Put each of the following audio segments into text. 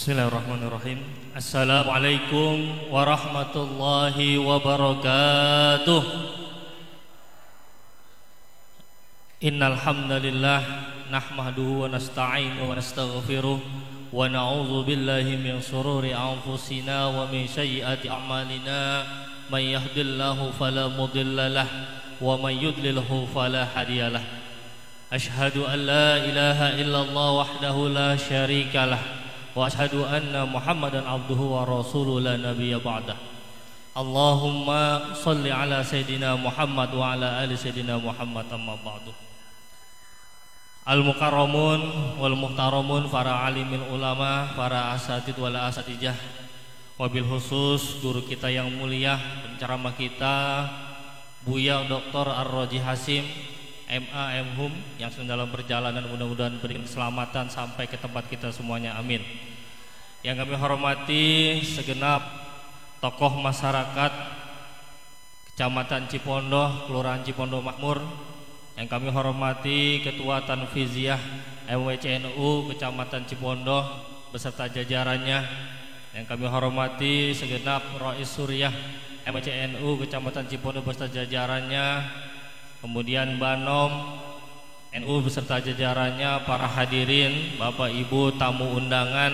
Bismillahirrahmanirrahim. Assalamualaikum warahmatullahi wabarakatuh. Innal hamdalillah nahmaduhu wa nasta'inuhu wa nastaghfiruh wa na'udzu billahi min shururi anfusina wa min sayyiati a'malina. May yahdihillahu fala mudilla lahu wa may yudlilhu fala hadiyalah. Asyhadu an la ilaha illallah wahdahu la syarika lah wa ashhadu anna Muhammadan abduhu wa rasuluhu la nabiyya ba'dah. Allahumma shalli ala sayidina Muhammad wa ala ali sayidina Muhammad amma ba'du. Al-mukarramun wal muhtaramun, para alimin ulama, para asatid wal asatijah, wabil khusus guru kita yang mulia, penceramah kita Buya Dr. Ar-Raji Hasim MA MHum yang sedang dalam perjalanan, mudah-mudahan berikan keselamatan sampai ke tempat kita semuanya, amin. Yang kami hormati segenap tokoh masyarakat Kecamatan Cipondoh, Kelurahan Cipondoh Makmur. Yang kami hormati Ketua Tanfiziah MWCNU Kecamatan Cipondoh beserta jajarannya. Yang kami hormati segenap Rais Suriah MWCNU Kecamatan Cipondoh beserta jajarannya. Kemudian Banom NU beserta jajarannya, para hadirin, Bapak Ibu, tamu undangan,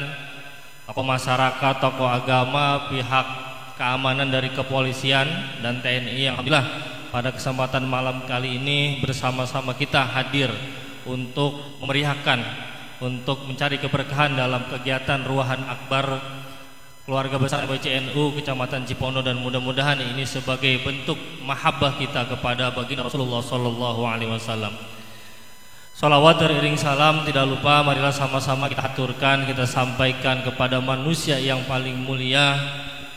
tokoh masyarakat, tokoh agama, pihak keamanan dari kepolisian dan TNI yang alhamdulillah pada kesempatan malam kali ini bersama-sama kita hadir untuk memeriahkan, untuk mencari keberkahan dalam kegiatan Ruahan Akbar Keluarga Besar MWCNU Kecamatan Cipondoh, dan mudah-mudahan ini sebagai bentuk mahabbah kita kepada baginda Rasulullah sallallahu alaihi wasallam. Salawat beriring salam tidak lupa marilah sama-sama kita aturkan, kita sampaikan kepada manusia yang paling mulia,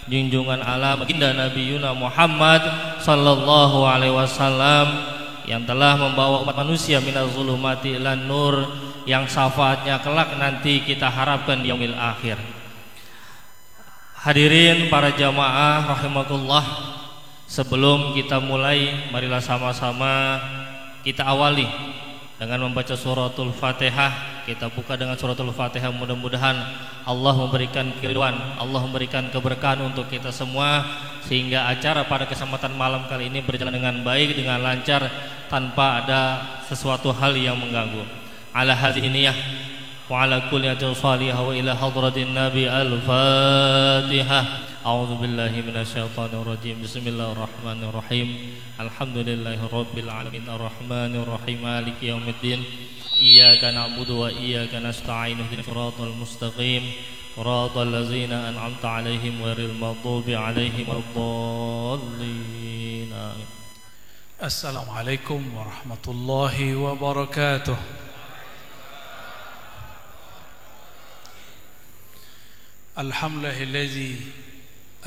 junjungan Allah baginda Nabi Yuna Muhammad sallallahu alaihi wasallam, yang telah membawa umat manusia minaz zulumati ilan nur, yang syafaatnya kelak nanti kita harapkan di yaumil akhir. Hadirin para jamaah rahimakumullah, sebelum kita mulai marilah sama-sama kita awali dengan membaca suratul Fatihah. Kita buka dengan suratul Fatihah, mudah-mudahan Allah memberikan keridhaan, Allah memberikan keberkahan untuk kita semua, sehingga acara pada kesempatan malam kali ini berjalan dengan baik, dengan lancar, tanpa ada sesuatu hal yang mengganggu. Ala hadhihi niyah wa ala kulli atin salihah wa ila hadratin nabi al-fatihah. A'udzu billahi minasyaitonir rajim. Bismillahirrahmanirrahim. Alhamdulillahi rabbil alamin arrahmanir rahim maliki yaumiddin. Iyyaka na'budu wa iyyaka nasta'in ihdinas siratal mustaqim siratal ladzina an'amta 'alaihim ghairil maghdubi 'alaihim waladdallin. Assalamualaikum warahmatullahi wabarakatuh. Alhamdulillahilladzi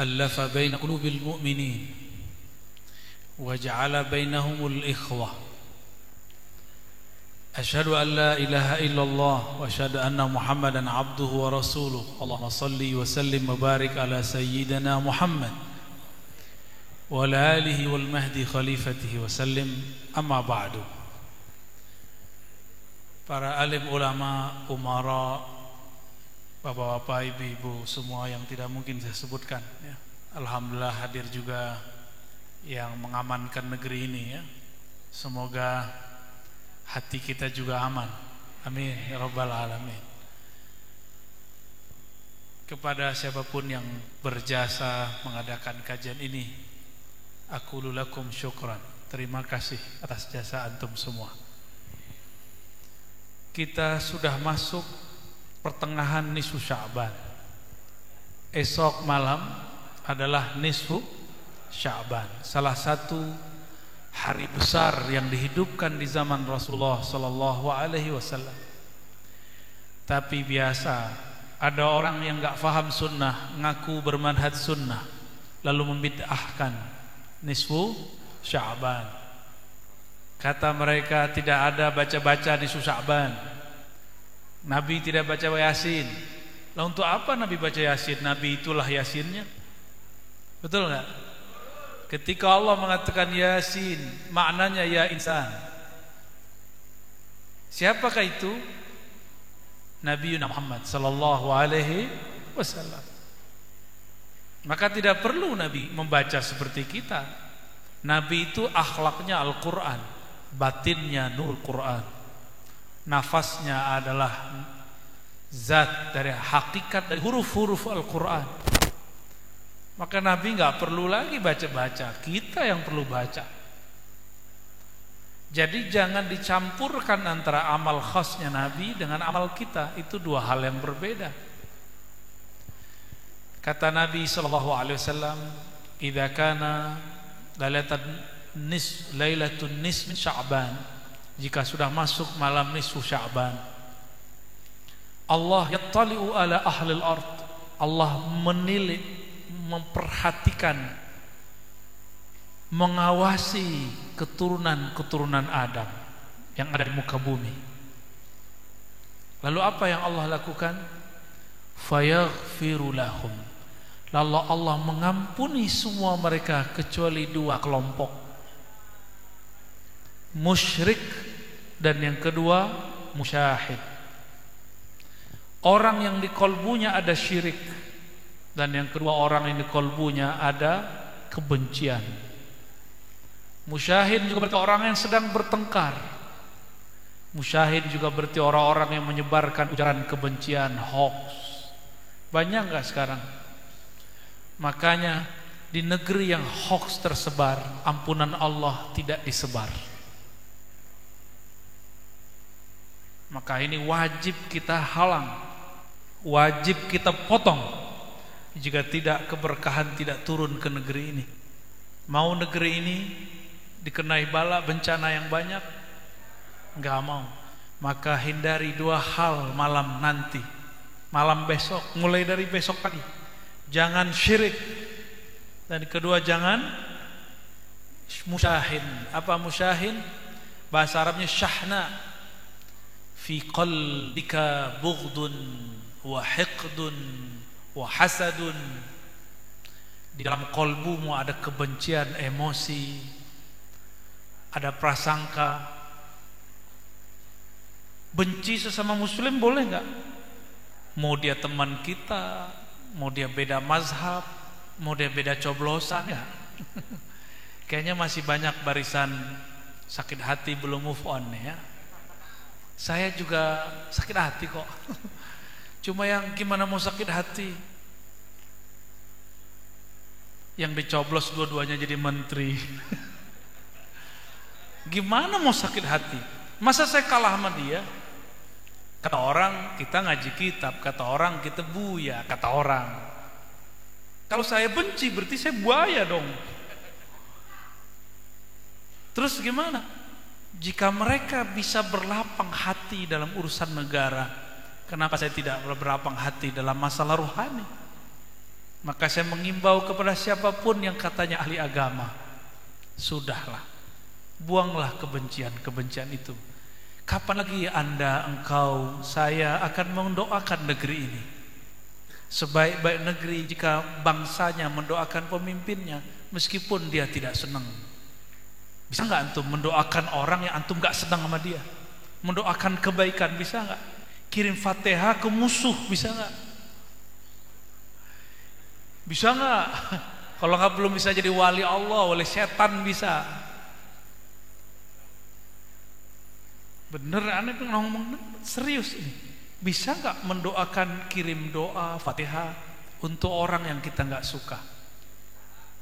allafa baina qulubil mu'minin wa ja'ala bainahumul ikhwah. Asyhadu an la ilaha illallah wa asyhadu anna Muhammadan abduhu wa rasuluh. Allahumma salli wa sallim wa barik ala sayyidina Muhammad wa ala alihi wal mahdi khalifatihi wa sallim. Amma ba'du. Para alim ulama, umara, bapak-bapak, ibu-ibu semua yang tidak mungkin saya sebutkan ya. Alhamdulillah hadir juga yang mengamankan negeri ini ya. Semoga hati kita juga aman, amin ya rabbal alamin. Kepada siapapun yang berjasa mengadakan kajian ini, aqulu lakum syukran, terima kasih atas jasa antum semua. Kita sudah masuk pertengahan nisfu Sya'ban. Esok malam adalah nisfu Sya'ban, salah satu hari besar yang dihidupkan di zaman Rasulullah sallallahu alaihi wasallam. Tapi biasa ada orang yang enggak faham sunnah, ngaku bermanhaj sunnah, lalu membid'ahkan nisfu Sya'ban. Kata mereka tidak ada baca-baca nisfu Sya'ban. Nabi tidak baca Yasin. Lah untuk apa Nabi baca Yasin? Nabi itulah Yasinnya. Betul enggak? Ketika Allah mengatakan Yasin, maknanya ya insan. Siapakah itu? Nabi Muhammad sallallahu alaihi wasallam. Maka tidak perlu Nabi membaca seperti kita. Nabi itu akhlaknya Al-Quran, batinnya nur Quran, nafasnya adalah zat dari hakikat dari huruf-huruf Al-Quran. Maka Nabi nggak perlu lagi baca-baca, kita yang perlu baca. Jadi jangan dicampurkan antara amal khasnya Nabi dengan amal kita, itu dua hal yang berbeda. Kata Nabi SAW, "Idza kana lailatun nisf min Sya'ban," jika sudah masuk malam nisfu Sya'ban, Allah yattali'u ala ahlil ard, Allah menilik, memperhatikan, mengawasi keturunan-keturunan Adam yang ada di muka bumi. Lalu apa yang Allah lakukan? Fayaghfiru lahum, lalu Allah mengampuni semua mereka kecuali dua kelompok, musyrik dan yang kedua musyahid. Orang yang di kolbunya ada syirik, dan yang kedua orang yang di kolbunya ada kebencian. Musyahid juga berarti orang yang sedang bertengkar. Musyahid juga berarti orang-orang yang menyebarkan ujaran kebencian, hoax. Banyak gak sekarang? Makanya di negeri yang hoax tersebar, ampunan Allah tidak disebar. Maka ini wajib kita halang, wajib kita potong. Jika tidak, keberkahan tidak turun ke negeri ini. Mau negeri ini dikenai bala bencana yang banyak? Enggak mau. Maka hindari dua hal malam nanti, malam besok, mulai dari besok pagi. Jangan syirik, dan kedua jangan musyahin. Apa musyahin? Bahasa Arabnya syahna. Fi qalbika bughdun wa hiqdun wa hasadun. Di dalam kolbumu ada kebencian, emosi, ada prasangka. Benci sesama muslim boleh enggak? Mau dia teman kita, mau dia beda mazhab, mau dia beda coblosan ya. Kayaknya masih banyak barisan sakit hati belum move on ya. Saya juga sakit hati kok. Cuma yang gimana mau sakit hati? Yang dicoblos dua-duanya jadi menteri. Gimana mau sakit hati? Masa saya kalah sama dia? Kata orang kita ngaji kitab, kata orang kita buaya, kata orang. Kalau saya benci berarti saya buaya dong. Terus gimana? Jika mereka bisa berlapang hati dalam urusan negara, kenapa saya tidak berlapang hati dalam masalah rohani? Maka saya mengimbau kepada siapapun yang katanya ahli agama, sudahlah, buanglah kebencian-kebencian itu. Kapan lagi Anda, engkau, saya akan mendoakan negeri ini sebaik-baik negeri jika bangsanya mendoakan pemimpinnya meskipun dia tidak senang? Bisa nggak antum mendoakan orang yang antum nggak senang sama dia? Mendoakan kebaikan bisa nggak? Kirim Fatihah ke musuh bisa nggak? Bisa nggak? Kalau nggak belum bisa jadi wali Allah, wali setan bisa. Bener, aneh tuh ngomong serius ini. Bisa nggak mendoakan, kirim doa Fatihah untuk orang yang kita nggak suka?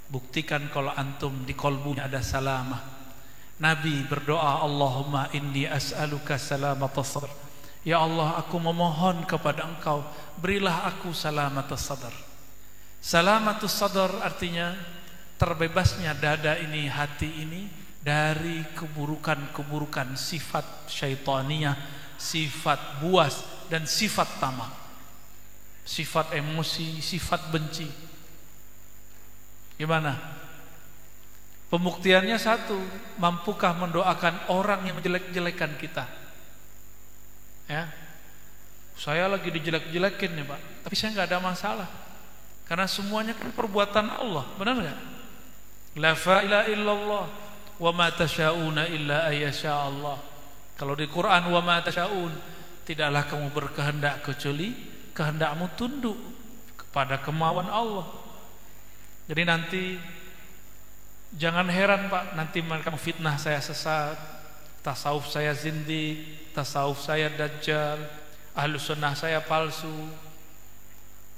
Buktikan kalau antum di kolbunya ada salamah. Nabi berdoa, Allahumma inni as'aluka salamatas sadr. Ya Allah, aku memohon kepada engkau, berilah aku salamatas sadr. Salamatus sadr artinya terbebasnya dada ini, hati ini dari keburukan-keburukan sifat syaitaniyah, sifat buas dan sifat tamak, sifat emosi, sifat benci. Gimana? Pembuktiannya satu, mampukah mendoakan orang yang menjelek-jelekan kita? Ya, saya lagi dijelek-jelekin nih Pak, tapi saya nggak ada masalah, karena semuanya kan perbuatan Allah, benar nggak? La ilaha illallah wa ma tasyauna illa ayyasha Allah. Kalau di Quran wa ma tasyaun, tidaklah kamu berkehendak kecuali kehendakmu tunduk. pada kemauan Allah. Jadi nanti jangan heran Pak, nanti mereka fitnah saya sesat, tasawuf saya zindik, tasawuf saya dajjal, ahlus sunnah saya palsu.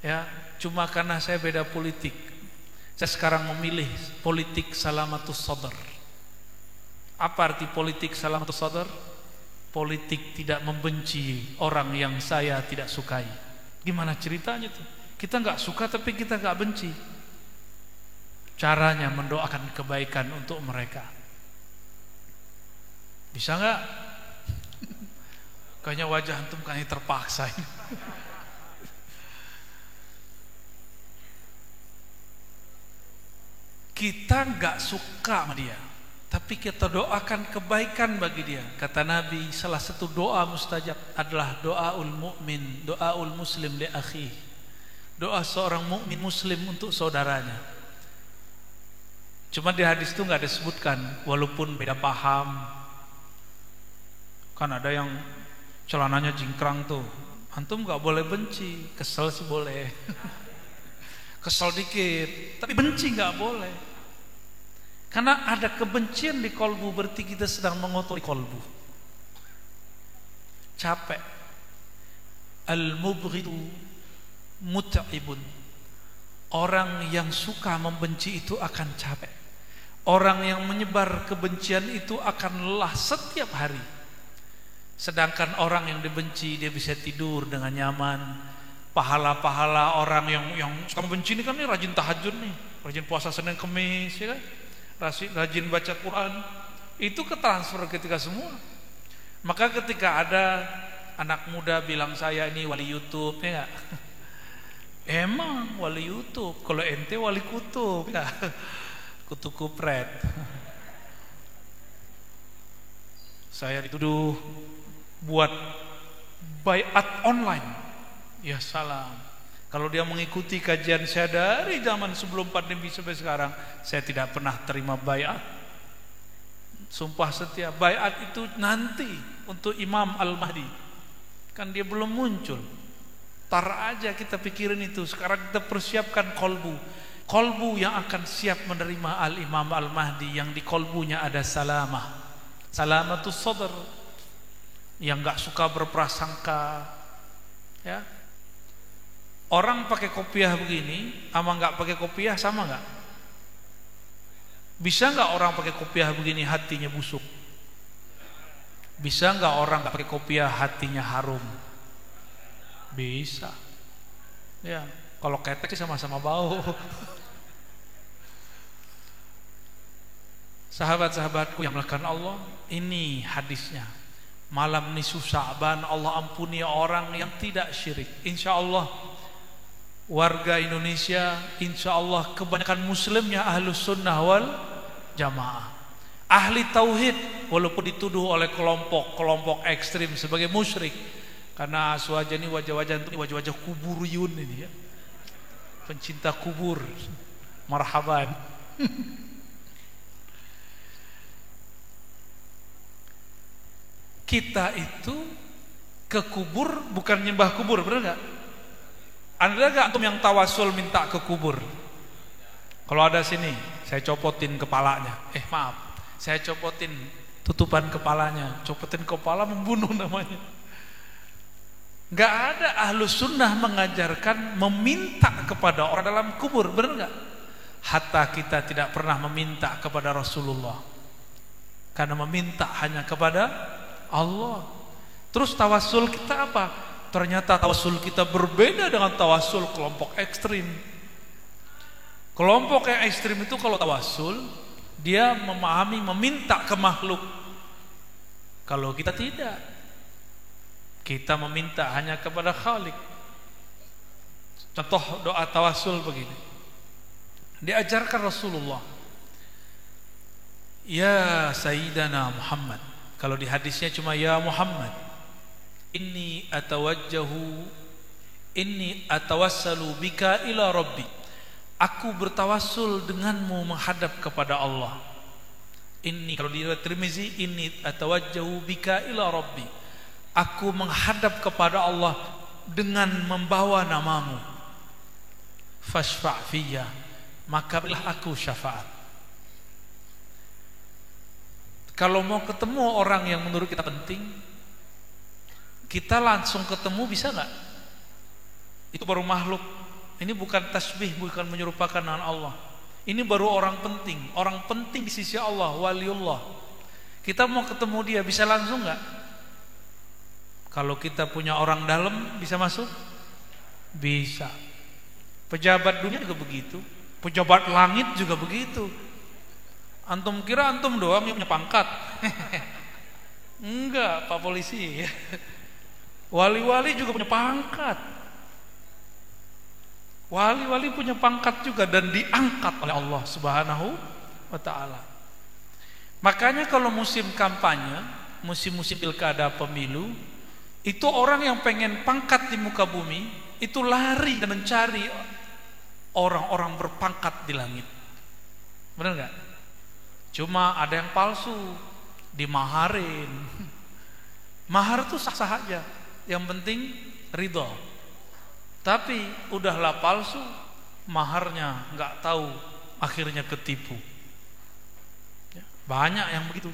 Ya, cuma karena saya beda politik. Saya sekarang memilih politik salamatus sadar. Apa arti politik salamatus sadar? Politik tidak membenci orang yang saya tidak sukai. Gimana ceritanya tuh? Kita nggak suka tapi kita nggak benci. Caranya mendoakan kebaikan untuk mereka. Bisa nggak? Kayaknya wajah antum kayaknya terpaksa. Kita nggak suka sama dia, tapi kita doakan kebaikan bagi dia. Kata Nabi, salah satu doa mustajab adalah doaul mukmin, doaul muslim li akhi. Doa seorang mukmin muslim untuk saudaranya. Cuma di hadis itu nggak disebutkan, walaupun beda paham. Kan ada yang celananya jingkrang tuh, antum nggak boleh benci, kesel sih boleh. Kesel dikit, tapi benci nggak boleh. Karena ada kebencian di kolbu, berarti kita sedang mengotori kolbu. Capek. Al-mubghidu mut'ibun. Orang yang suka membenci itu akan capek. Orang yang menyebar kebencian itu akan lelah setiap hari. Sedangkan orang yang dibenci dia bisa tidur dengan nyaman. Pahala-pahala orang yang suka membenci ini kan nih rajin tahajud nih, rajin puasa Senin Kemis, ya kan? Rajin baca Quran, itu ketransfer ketika semua. Maka ketika ada anak muda bilang saya ini wali YouTube, ya gak? Emang wali YouTube, kalau ente wali kutub, ya? Kutu kupret. Saya dituduh buat baiat online. Ya salam. Kalau dia mengikuti kajian saya dari zaman sebelum pandemi sampai sekarang, saya tidak pernah terima baiat. Sumpah setia. Baiat itu nanti untuk Imam Al-Mahdi. Kan dia belum muncul. Tar aja kita pikirin itu. Sekarang kita persiapkan kolbu. Kolbu yang akan siap menerima Al-Imam Al-Mahdi, yang di kolbunya ada salamah. Salamatus sadar. Yang gak suka berprasangka. Ya. Orang pakai kopiah begini sama nggak pakai kopiah sama nggak? Bisa nggak orang pakai kopiah begini hatinya busuk? Bisa nggak orang nggak pakai kopiah hatinya harum? Bisa. Ya, kalau ketek sih sama-sama bau. Sahabat-sahabatku yang melakukan Allah, ini hadisnya. Malam nisfu Sya'ban Allah ampuni orang yang tidak syirik. Insya Allah warga Indonesia, insya Allah kebanyakan muslimnya ahlus sunnah wal jamaah, ahli tauhid, walaupun dituduh oleh kelompok ekstrim sebagai musyrik. Karena aswaja ini wajah-wajah kuburiyun ini ya, pencinta kubur. Marhaban. Kita itu ke kubur bukan nyembah kubur, benar gak? Ada gak antum yang tawasul minta ke kubur? Kalau ada sini, saya copotin kepalanya. Maaf, saya copotin tutupan kepalanya. Copotin kepala membunuh namanya. Gak ada ahlus sunnah mengajarkan meminta kepada orang dalam kubur, benar gak? Hatta kita tidak pernah meminta kepada Rasulullah, karena meminta hanya kepada Allah. Terus tawasul kita apa? Ternyata tawasul kita berbeda dengan tawasul kelompok ekstrim. Kelompok yang ekstrim itu kalau tawasul, dia memahami meminta ke makhluk. Kalau kita tidak, kita meminta hanya kepada Khalik. Contoh doa tawasul begini, diajarkan Rasulullah, ya Sayyidana Muhammad. Kalau di hadisnya cuma ya Muhammad, inni atawassalu bika ila rabbi. Aku bertawassul denganmu menghadap kepada Allah. Inni, kalau di riwayat Tirmizi, inni atawajjahu bika ila rabbi. Aku menghadap kepada Allah dengan membawa namamu. fashfa' fiyya, maka berilah aku syafaat. Kalau mau ketemu orang yang menurut kita penting, kita langsung ketemu bisa nggak? Itu baru makhluk. Ini bukan tasbih, bukan menyerupakan dengan Allah. Ini baru orang penting di sisi Allah, waliullah. Kita mau ketemu dia bisa langsung nggak? Kalau kita punya orang dalam bisa masuk? Bisa. Pejabat dunia juga begitu, pejabat langit juga begitu. Antum kira antum doang yang punya pangkat? Enggak, Pak Polisi. Wali-wali juga punya pangkat. Wali-wali punya pangkat juga dan diangkat oleh Allah Subhanahu wa ta'ala. Makanya kalau musim kampanye, musim-musim pilkada pemilu, itu orang yang pengen pangkat di muka bumi itu lari dan mencari orang-orang berpangkat di langit. Benar nggak? Cuma ada yang palsu, dimaharin. Mahar itu sah-sah aja, yang penting ridho. Tapi udahlah palsu, maharnya nggak tahu, akhirnya ketipu. Banyak yang begitu.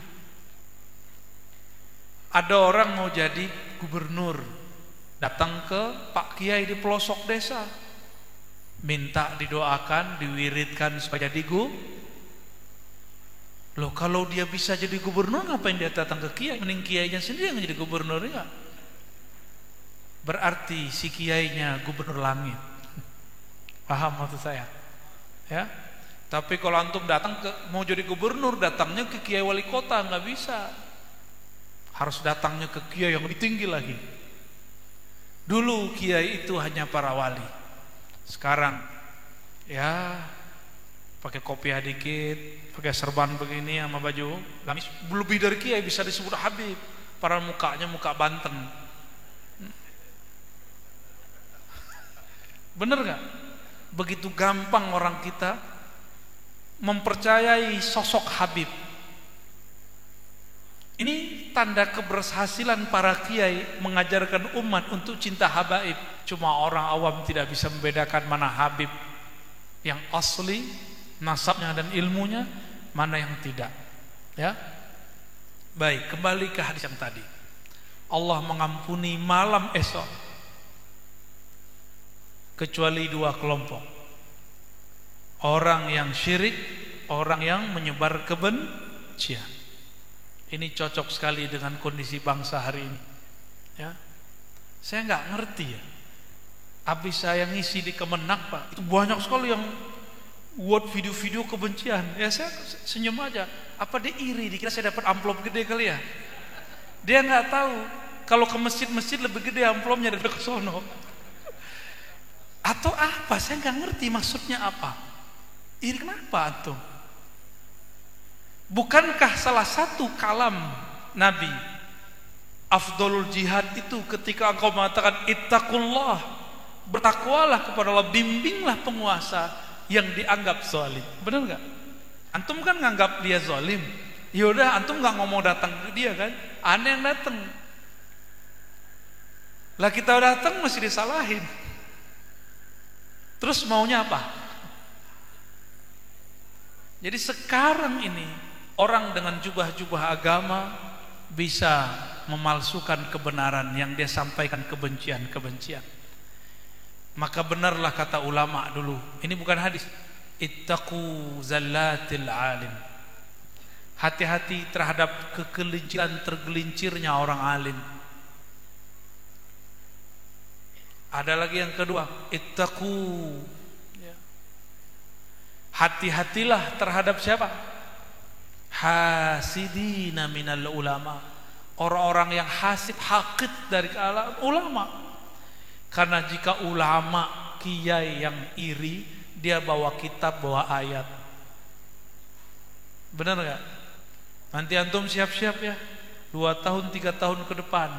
Ada orang mau jadi gubernur, datang ke Pak Kiai di pelosok desa, minta didoakan, diwiridkan supaya jadi Loh, kalau dia bisa jadi gubernur, ngapain dia datang ke kiai? Mending kiainya sendiri yang jadi gubernur, ya? Berarti si kiainya gubernur langit. Paham maksud saya? Ya. Tapi kalau antum datang mau jadi gubernur, datangnya ke kiai wali kota, nggak bisa. Harus datangnya ke kiai yang lebih tinggi lagi. Dulu kiai itu hanya para wali. Sekarang ya pakai kopiah dikit, pakai serban begini sama baju gamis, lebih dari kiai bisa disebut habib. Padahal mukanya muka Banten. Bener gak? Begitu gampang orang kita mempercayai sosok habib. Ini tanda keberhasilan para kiai mengajarkan umat untuk cinta habaib. Cuma orang awam tidak bisa membedakan mana habib yang asli, nasabnya dan ilmunya, mana yang tidak. Ya. Baik, kembali ke hadis yang tadi. Allah mengampuni malam esok kecuali dua kelompok. Orang yang syirik, orang yang menyebar kebencian. Ini cocok sekali dengan kondisi bangsa hari ini. Ya. Saya nggak ngerti ya. Habis saya ngisi di Kemenak, Pak, itu banyak sekali yang buat video-video kebencian. Ya saya senyum aja. Apa dia iri? Dikira saya dapat amplop gede kali ya? Dia nggak tahu kalau ke masjid-masjid lebih gede amplopnya daripada ke sono. Atau apa? Saya nggak ngerti maksudnya apa. Iri kenapa antum? Bukankah salah satu kalam Nabi, afdolul jihad itu ketika engkau mengatakan ittaqullah, bertakwalah kepada Allah, bimbinglah penguasa yang dianggap zalim. Benar nggak? Antum kan nganggap dia zalim. Yaudah, antum nggak ngomong datang ke dia kan? Aneh yang datang. Lah kita datang masih disalahin. Terus maunya apa? Jadi sekarang ini orang dengan jubah-jubah agama bisa memalsukan kebenaran yang dia sampaikan, kebencian-kebencian. Maka benarlah kata ulama dulu. Ini bukan hadis. Ittaqu zallatil alim. Hati-hati terhadap kegelinciran tergelincirnya orang alim. Ada lagi yang kedua, ittaqu. Hati-hatilah terhadap siapa? Hasidina minal ulama. Orang-orang yang hasid, hakid dari ulama. Karena jika ulama, kiai yang iri, dia bawa kitab, bawa ayat. Benar gak? Nanti antum siap-siap ya, 2 tahun 3 tahun ke depan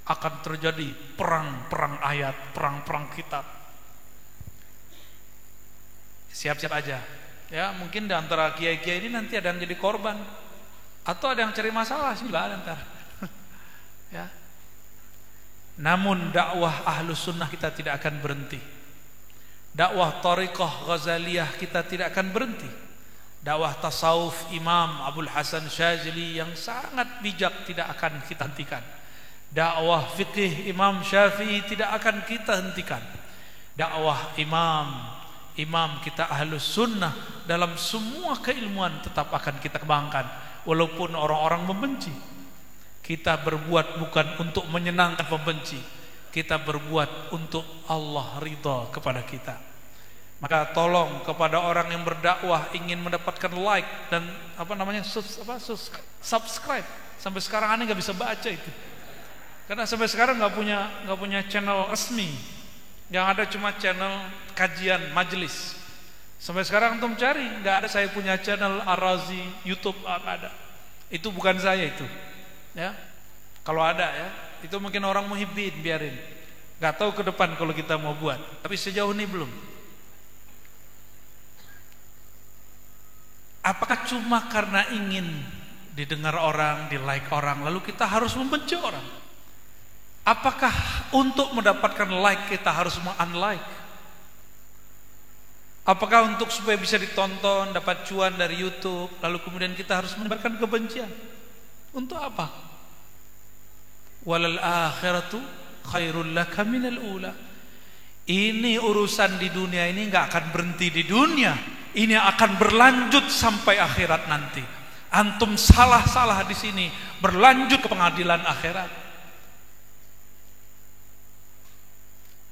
akan terjadi perang-perang ayat, perang-perang kitab. Siap-siap aja. Ya, mungkin di antara kiai-kiai ini nanti ada yang jadi korban atau ada yang cari masalah sih, nggak ada ntar. Ya. Namun dakwah ahlus sunnah kita tidak akan berhenti. Dakwah Thariqah Ghazaliyah kita tidak akan berhenti. Dakwah tasawuf Imam Abdul Hasan Syazili yang sangat bijak tidak akan kita hentikan. Dakwah fikih Imam Syafi'i tidak akan kita hentikan. Dakwah imam kita Ahlus Sunnah dalam semua keilmuan tetap akan kita kembangkan. Walaupun orang-orang membenci, kita berbuat bukan untuk menyenangkan pembenci, kita berbuat untuk Allah ridha kepada kita. Maka tolong kepada orang yang berdakwah ingin mendapatkan like dan subscribe. Sampai sekarang aneh nggak bisa baca itu, karena sampai sekarang nggak punya channel resmi. Yang ada cuma channel kajian majelis. Sampai sekarang antum cari nggak ada saya punya channel Ar-Razi YouTube, nggak ada. Itu bukan saya itu. Ya, kalau ada ya, itu mungkin orang muhibbin biarin. Gak tahu ke depan kalau kita mau buat. Tapi sejauh ini belum. Apakah cuma karena ingin didengar orang, di like orang, lalu kita harus membenci orang? Apakah untuk mendapatkan like kita harus unlike? Apakah untuk supaya bisa ditonton, dapat cuan dari YouTube, lalu kemudian kita harus menebarkan kebencian? Untuk apa? Walal akhiratu khairul laka minal ula. Ini urusan di dunia ini enggak akan berhenti di dunia. Ini akan berlanjut sampai akhirat nanti. Antum salah di sini, berlanjut ke pengadilan akhirat.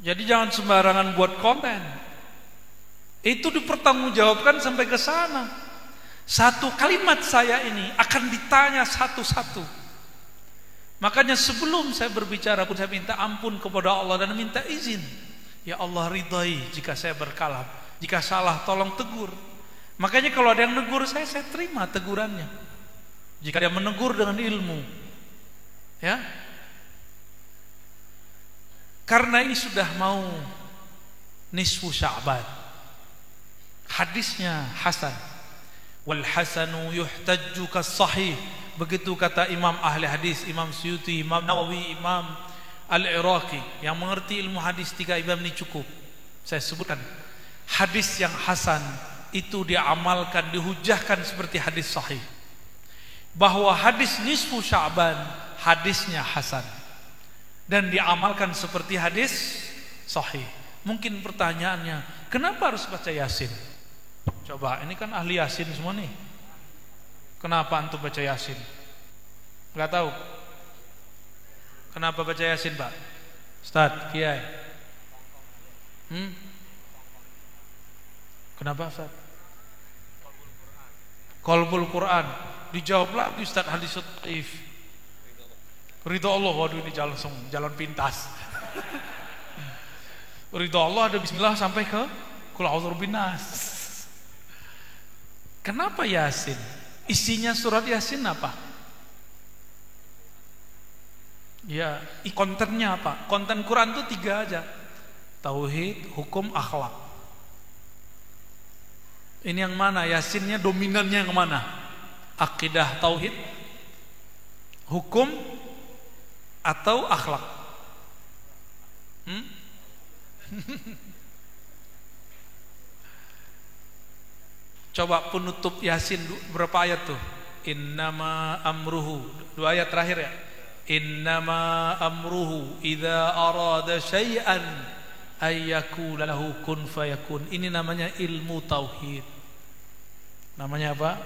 Jadi jangan sembarangan buat konten. Itu dipertanggungjawabkan sampai ke sana. Satu kalimat saya ini akan ditanya satu-satu. Makanya sebelum saya berbicara pun saya minta ampun kepada Allah dan minta izin. Ya Allah, ridhai jika saya berkalam. Jika salah tolong tegur. Makanya kalau ada yang negur saya terima tegurannya. Jika dia menegur dengan ilmu. Ya. Karena ini sudah mau nisfu Sya'ban. Hadisnya hasan. Wal hasanu yuhtajju kas-sahih. Begitu kata imam ahli hadis, Imam Suyuti, Imam Nawawi, Imam Al-Iraqi. Yang mengerti ilmu hadis, 3 imam ini cukup. Saya sebutkan. Hadis yang hasan itu diamalkan, dihujahkan seperti hadis sahih. Bahwa hadis nisfu Sya'ban, hadisnya hasan. Dan diamalkan seperti hadis sahih. Mungkin pertanyaannya, kenapa harus baca Yasin? Coba, ini kan ahli Yasin semua nih. Kenapa antum baca Yasin? Enggak tahu. Kenapa baca Yasin, Pak? Ustaz, Kiai. Kenapa, Ustaz? Qalbul Quran. Dijawab lagi Ustaz, hadis dhaif. Ridha Allah, waduh ini jalan pintas. Ridha Allah ada bismillah sampai ke qul a'udzu binnas. Kenapa Yasin? Isinya surat Yasin apa? Ya, kontennya apa? Konten Quran itu 3 aja. Tauhid, hukum, akhlak. Ini yang mana? Yasinnya dominannya yang mana? Akidah tauhid, hukum, atau akhlak? Coba penutup Yasin berapa ayat tuh? Innama amruhu, 2 ayat terakhir ya. Innama amruhu idza arada syai'an ayyakula lahu kun fayakun. Ini namanya ilmu tauhid. Namanya apa?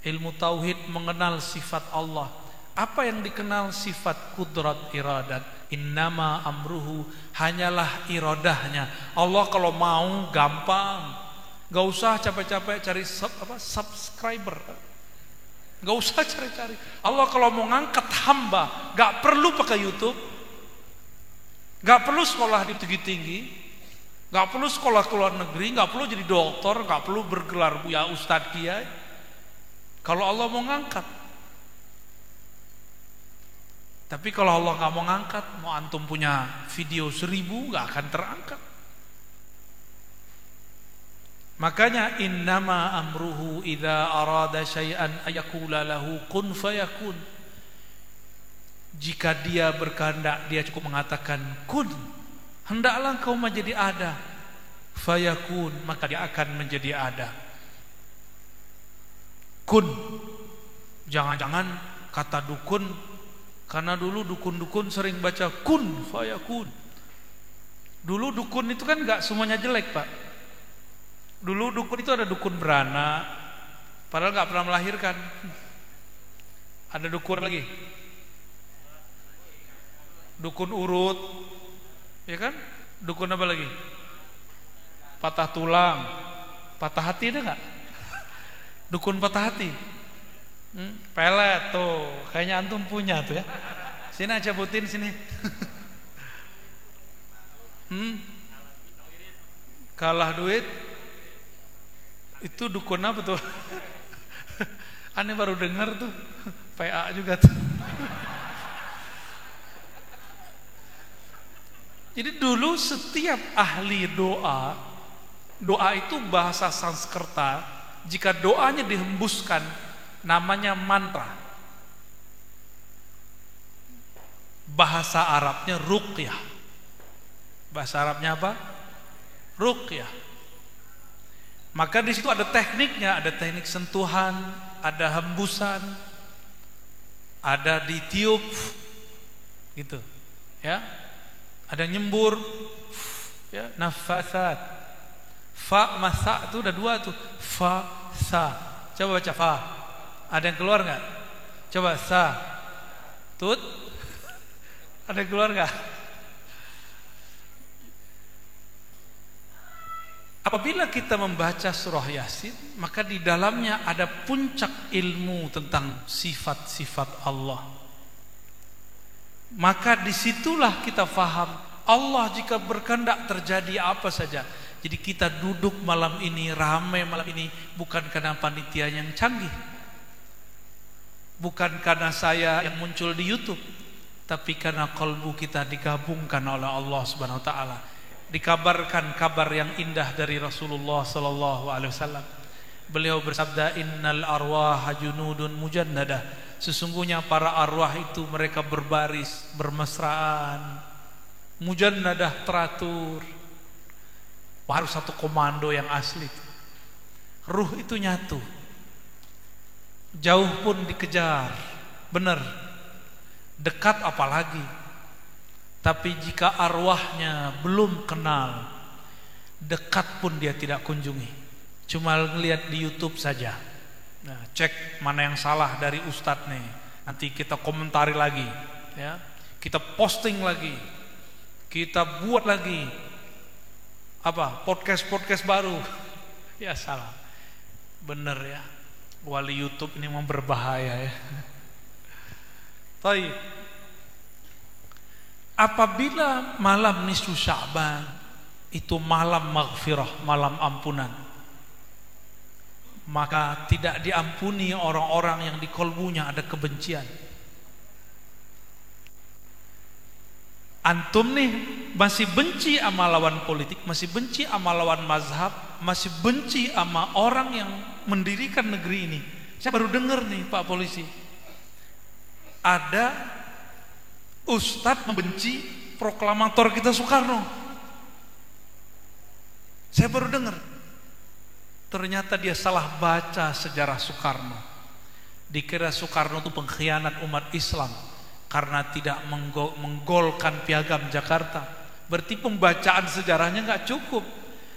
Ilmu tauhid mengenal sifat Allah. Apa yang dikenal sifat kudrat iradat? Innama amruhu, hanyalah iradahnya. Allah kalau mau gampang. Gak usah capek-capek cari subscriber. Gak usah cari-cari. Allah kalau mau ngangkat hamba, gak perlu pakai YouTube, gak perlu sekolah di tinggi-tinggi, gak perlu sekolah ke luar negeri, gak perlu jadi dokter, gak perlu bergelar ya Ustadz Kiai. Kalau Allah mau ngangkat. Tapi kalau Allah gak mau ngangkat, mau antum punya video 1000 gak akan terangkat. Makanya innama amruhu idza arada syai'an ayaqula lahu kun fayakun. Jika dia berkehendak, dia cukup mengatakan kun, hendaklah engkau menjadi ada. fayakun, maka dia akan menjadi ada. Kun, jangan-jangan kata dukun, karena dulu dukun-dukun sering baca kun fayakun. Dulu dukun itu kan gak semuanya jelek, Pak. Dulu dukun itu ada dukun beranak, padahal gak pernah melahirkan. Ada dukun lagi, dukun urut, ya kan? Dukun apa lagi? Patah tulang, patah hati ada nggak? Dukun patah hati, pelet tuh, kayaknya antum punya tuh ya. Sini aja butin sini. Kalah duit, itu dukun apa tuh? Aneh baru dengar tuh, PA juga tuh. Jadi dulu setiap ahli doa, doa itu bahasa Sanskerta, jika doanya dihembuskan namanya mantra. Bahasa Arabnya ruqyah. Bahasa Arabnya apa? Ruqyah. Maka di situ ada tekniknya, ada teknik sentuhan, ada hembusan, ada ditiup, gitu, ya. Ada nyembur, ya, nafasat. Fa masa itu udah dua tuh. Fa sa. Coba baca fa. Ada yang keluar nggak? Coba sa. Tut. Ada yang keluar nggak? Apabila kita membaca surah Yasin, maka di dalamnya ada puncak ilmu tentang sifat-sifat Allah. Maka disitulah kita faham Allah jika berkehendak terjadi apa saja. Jadi kita duduk malam ini, ramai malam ini, bukan karena panitia yang canggih, bukan karena saya yang muncul di YouTube, tapi karena kalbu kita digabungkan oleh Allah Subhanahu wa taala. Dikabarkan kabar yang indah dari Rasulullah sallallahu alaihi wasallam. Beliau bersabda, innal arwaha junudun mujannadah. Sesungguhnya para arwah itu mereka berbaris, bermesraan, mujannadah, teratur. Baru satu komando yang asli. Ruh itu nyatu, jauh pun dikejar, benar, dekat apalagi. Tapi jika arwahnya belum kenal, dekat pun dia tidak kunjungi. Cuma ngelihat di YouTube saja. Nah, cek mana yang salah dari ustadz nih. Nanti kita komentari lagi, ya. Kita posting lagi. Kita buat lagi apa? Podcast baru. Ya salah. Bener ya. Wali YouTube ini memang berbahaya ya. Baik. Apabila malam nisfu Sya'ban itu malam maghfirah, malam ampunan, maka tidak diampuni orang-orang yang di kolbunya ada kebencian. Antum nih masih benci sama lawan politik, masih benci sama lawan mazhab, masih benci sama orang yang mendirikan negeri ini. Saya baru dengar nih Pak Polisi, ada ustadz membenci proklamator kita Soekarno. Saya baru dengar. Ternyata dia salah baca sejarah Soekarno. Dikira Soekarno itu pengkhianat umat Islam karena tidak menggolkan Piagam Jakarta. Berarti pembacaan sejarahnya nggak cukup.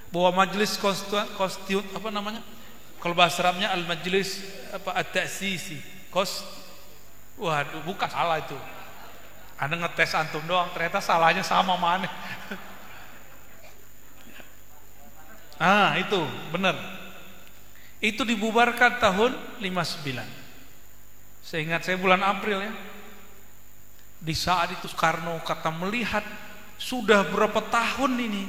Bahwa majelis konstitusi apa namanya? Kalau bahasa Arabnya al-majlis apa at-ta'sisi. Waduh, bukan, salah itu. Anda ngetes antum doang, ternyata salahnya sama mana. Itu benar. Itu dibubarkan tahun 59. Seingat saya bulan April ya. Di saat itu Soekarno kata melihat sudah berapa tahun ini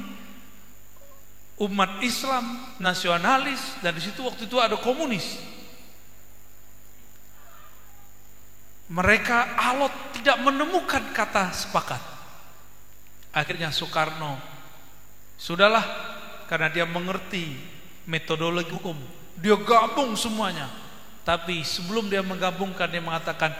umat Islam nasionalis, dan di situ waktu itu ada komunis. Mereka alot tidak menemukan kata sepakat. Akhirnya Soekarno, sudahlah, karena dia mengerti metodologi hukum, dia gabung semuanya. Tapi sebelum dia menggabungkan, dia mengatakan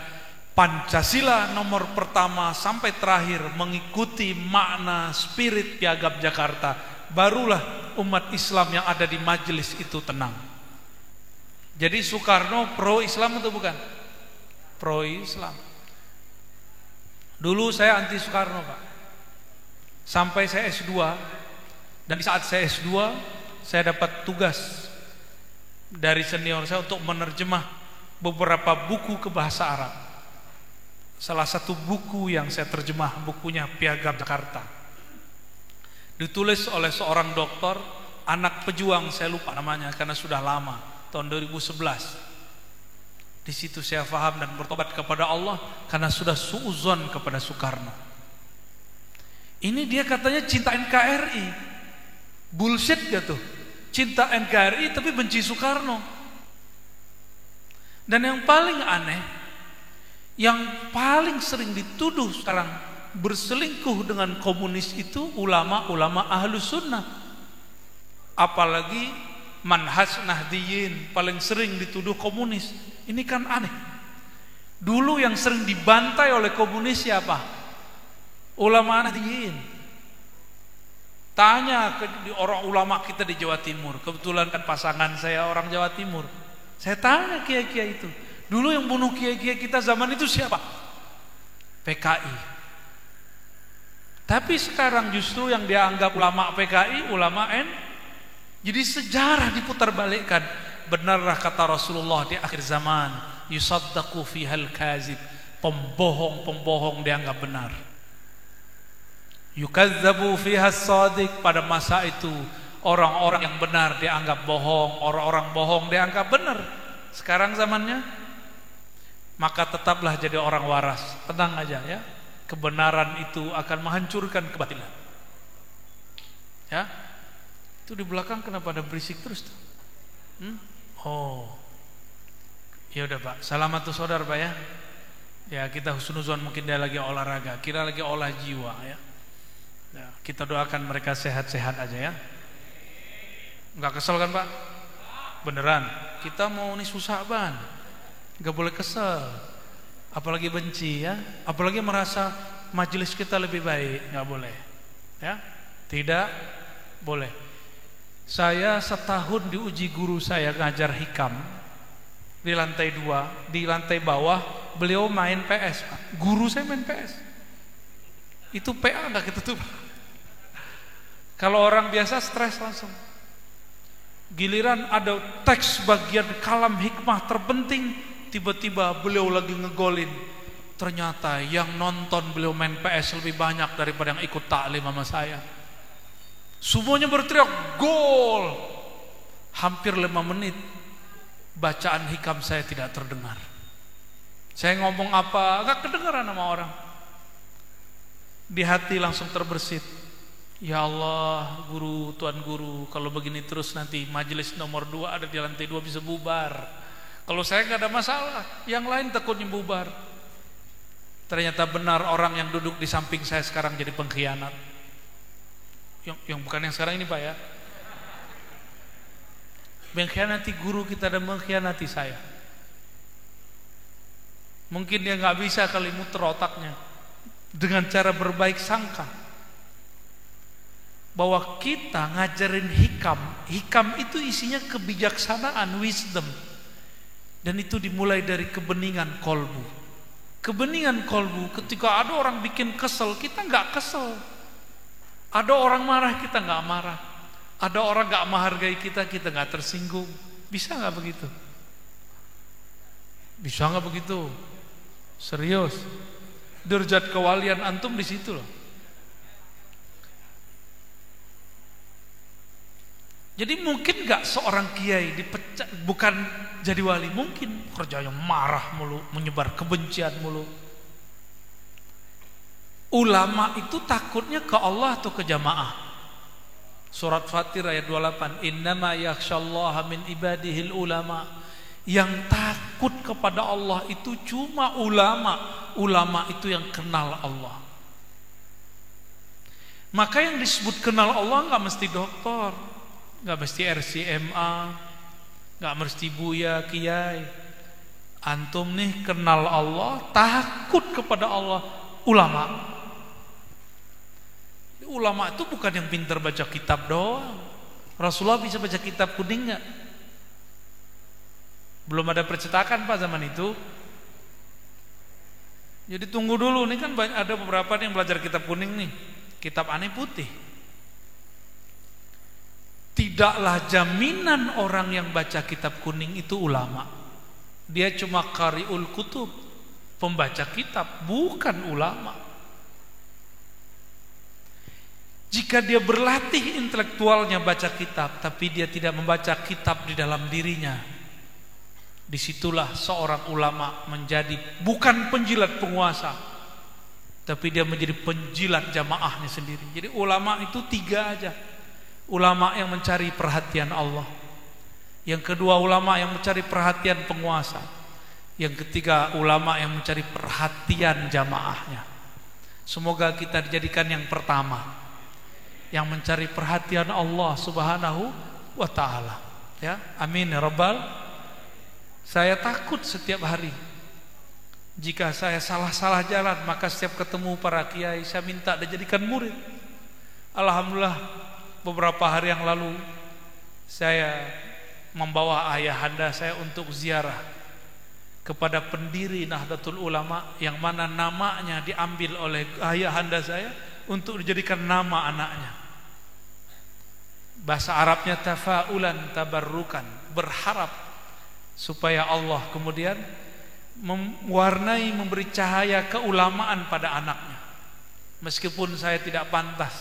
Pancasila nomor pertama sampai terakhir mengikuti makna spirit Piagam Jakarta, barulah umat Islam yang ada di majelis itu tenang. Jadi Soekarno pro Islam atau bukan? Pro Islam. Dulu saya anti Soekarno, Pak. Sampai saya S2, dan di saat saya S2 saya dapat tugas dari senior saya untuk menerjemah beberapa buku ke bahasa Arab. Salah satu buku yang saya terjemah bukunya Piagam Jakarta, ditulis oleh seorang dokter, anak pejuang, saya lupa namanya karena sudah lama, tahun 2011. Di situ saya faham dan bertobat kepada Allah karena sudah suudzon kepada Soekarno. Ini dia katanya cinta NKRI. Bullshit gak tuh? Cinta NKRI tapi benci Soekarno. Dan yang paling aneh, yang paling sering dituduh sekarang berselingkuh dengan komunis itu ulama-ulama ahlus sunnah. Apalagi manhaj nahdiyin paling sering dituduh komunis. Ini kan aneh. Dulu yang sering dibantai oleh komunis siapa? Ulama nahdiyin. Tanya ke orang ulama kita di Jawa Timur. Kebetulan kan pasangan saya orang Jawa Timur. Saya tanya kiai-kiai itu, dulu yang bunuh kiai-kiai kita zaman itu siapa? PKI. Tapi sekarang justru yang dianggap ulama PKI, ulama N. Jadi sejarah diputarbalikkan. Benarlah kata Rasulullah di akhir zaman, yusaddaqu fihal kazib. Pembohong-pembohong dianggap benar. Yukazzabu fihas shadiq. Pada masa itu orang-orang yang benar dianggap bohong, orang-orang bohong dianggap benar. Sekarang zamannya, maka tetaplah jadi orang waras. Tenang aja ya. Kebenaran itu akan menghancurkan kebatilan. Ya. Itu di belakang kenapa ada berisik terus tuh? Oh. Ya udah Pak, selamat tuh saudara Pak ya. Ya kita husnuzon, mungkin dia lagi olahraga, kira lagi olah jiwa ya. Ya, kita doakan mereka sehat-sehat aja ya. Enggak kesel kan Pak? Beneran. Kita mau nisfu Sya'ban, enggak boleh kesel. Apalagi benci ya. Apalagi merasa majelis kita lebih baik, enggak boleh. Ya. Tidak boleh. Saya setahun diuji guru saya ngajar hikam di lantai 2, di lantai bawah beliau main PS Pak. Guru saya main PS. Itu PA enggak gitu tuh Pak. Kalau orang biasa stres langsung. Giliran ada teks bagian kalam hikmah terpenting, tiba-tiba beliau lagi ngegolin. Ternyata yang nonton beliau main PS lebih banyak daripada yang ikut taklim sama saya. Semuanya berteriak gol. Hampir 5 menit bacaan hikam saya tidak terdengar. Saya ngomong apa agak kedengaran sama orang. Di hati langsung terbersit. Ya Allah, guru, tuan guru, kalau begini terus nanti majelis nomor 2 ada di lantai 2 bisa bubar. Kalau saya nggak ada masalah, yang lain takutnya bubar. Ternyata benar orang yang duduk di samping saya sekarang jadi pengkhianat. Yang bukan yang sekarang ini Pak ya. Mengkhianati guru kita dan mengkhianati saya. Mungkin dia nggak bisa kali muter otaknya dengan cara berbaik sangka bahwa kita ngajarin hikam. Hikam itu isinya kebijaksanaan, wisdom. Dan itu dimulai dari kebeningan kolbu. Kebeningan kolbu, ketika ada orang bikin kesel, kita nggak kesel. Ada orang marah, kita nggak marah. Ada orang nggak menghargai kita, kita nggak tersinggung. Bisa nggak begitu? Bisa nggak begitu? Serius. Derajat kewalian antum di situ loh. Jadi mungkin gak seorang kiai dipecat, bukan jadi wali, mungkin kerjanya marah mulu, menyebar kebencian mulu. Ulama itu takutnya ke Allah atau ke jamaah? Surat Fatir ayat 28, innama yakhsyallaha min ibadihil ulama. Yang takut kepada Allah itu cuma ulama. Ulama itu yang kenal Allah. Maka yang disebut kenal Allah gak mesti dokter, gak mesti RCMA, gak mesti buya, kiai. Antum nih kenal Allah, takut kepada Allah, ulama. Ulama itu bukan yang pintar baca kitab doang. Rasulullah bisa baca kitab kuning nggak? Belum ada percetakan Pak zaman itu. Jadi tunggu dulu, ini kan ada beberapa yang belajar kitab kuning nih, kitab aneh putih. Tidaklah jaminan orang yang baca kitab kuning itu ulama. Dia cuma qari'ul kutub, pembaca kitab, bukan ulama. Jika dia berlatih intelektualnya baca kitab, tapi dia tidak membaca kitab di dalam dirinya, disitulah seorang ulama menjadi bukan penjilat penguasa, tapi dia menjadi penjilat jamaahnya sendiri. Jadi ulama itu 3 aja. Ulama yang mencari perhatian Allah, yang kedua ulama yang mencari perhatian penguasa, yang ketiga ulama yang mencari perhatian jamaahnya. Semoga kita dijadikan yang pertama, yang mencari perhatian Allah Subhanahu wa ta'ala, ya, amin ya rabbal. Saya takut setiap hari jika saya salah jalan, maka setiap ketemu para kiai saya minta dijadikan murid. Alhamdulillah beberapa hari yang lalu saya membawa ayahanda saya untuk ziarah kepada pendiri Nahdlatul Ulama, yang mana namanya diambil oleh ayahanda saya untuk dijadikan nama anaknya. Bahasa Arabnya tafaulan tabarrukan, berharap supaya Allah kemudian mewarnai, memberi cahaya keulamaan pada anaknya. Meskipun saya tidak pantas,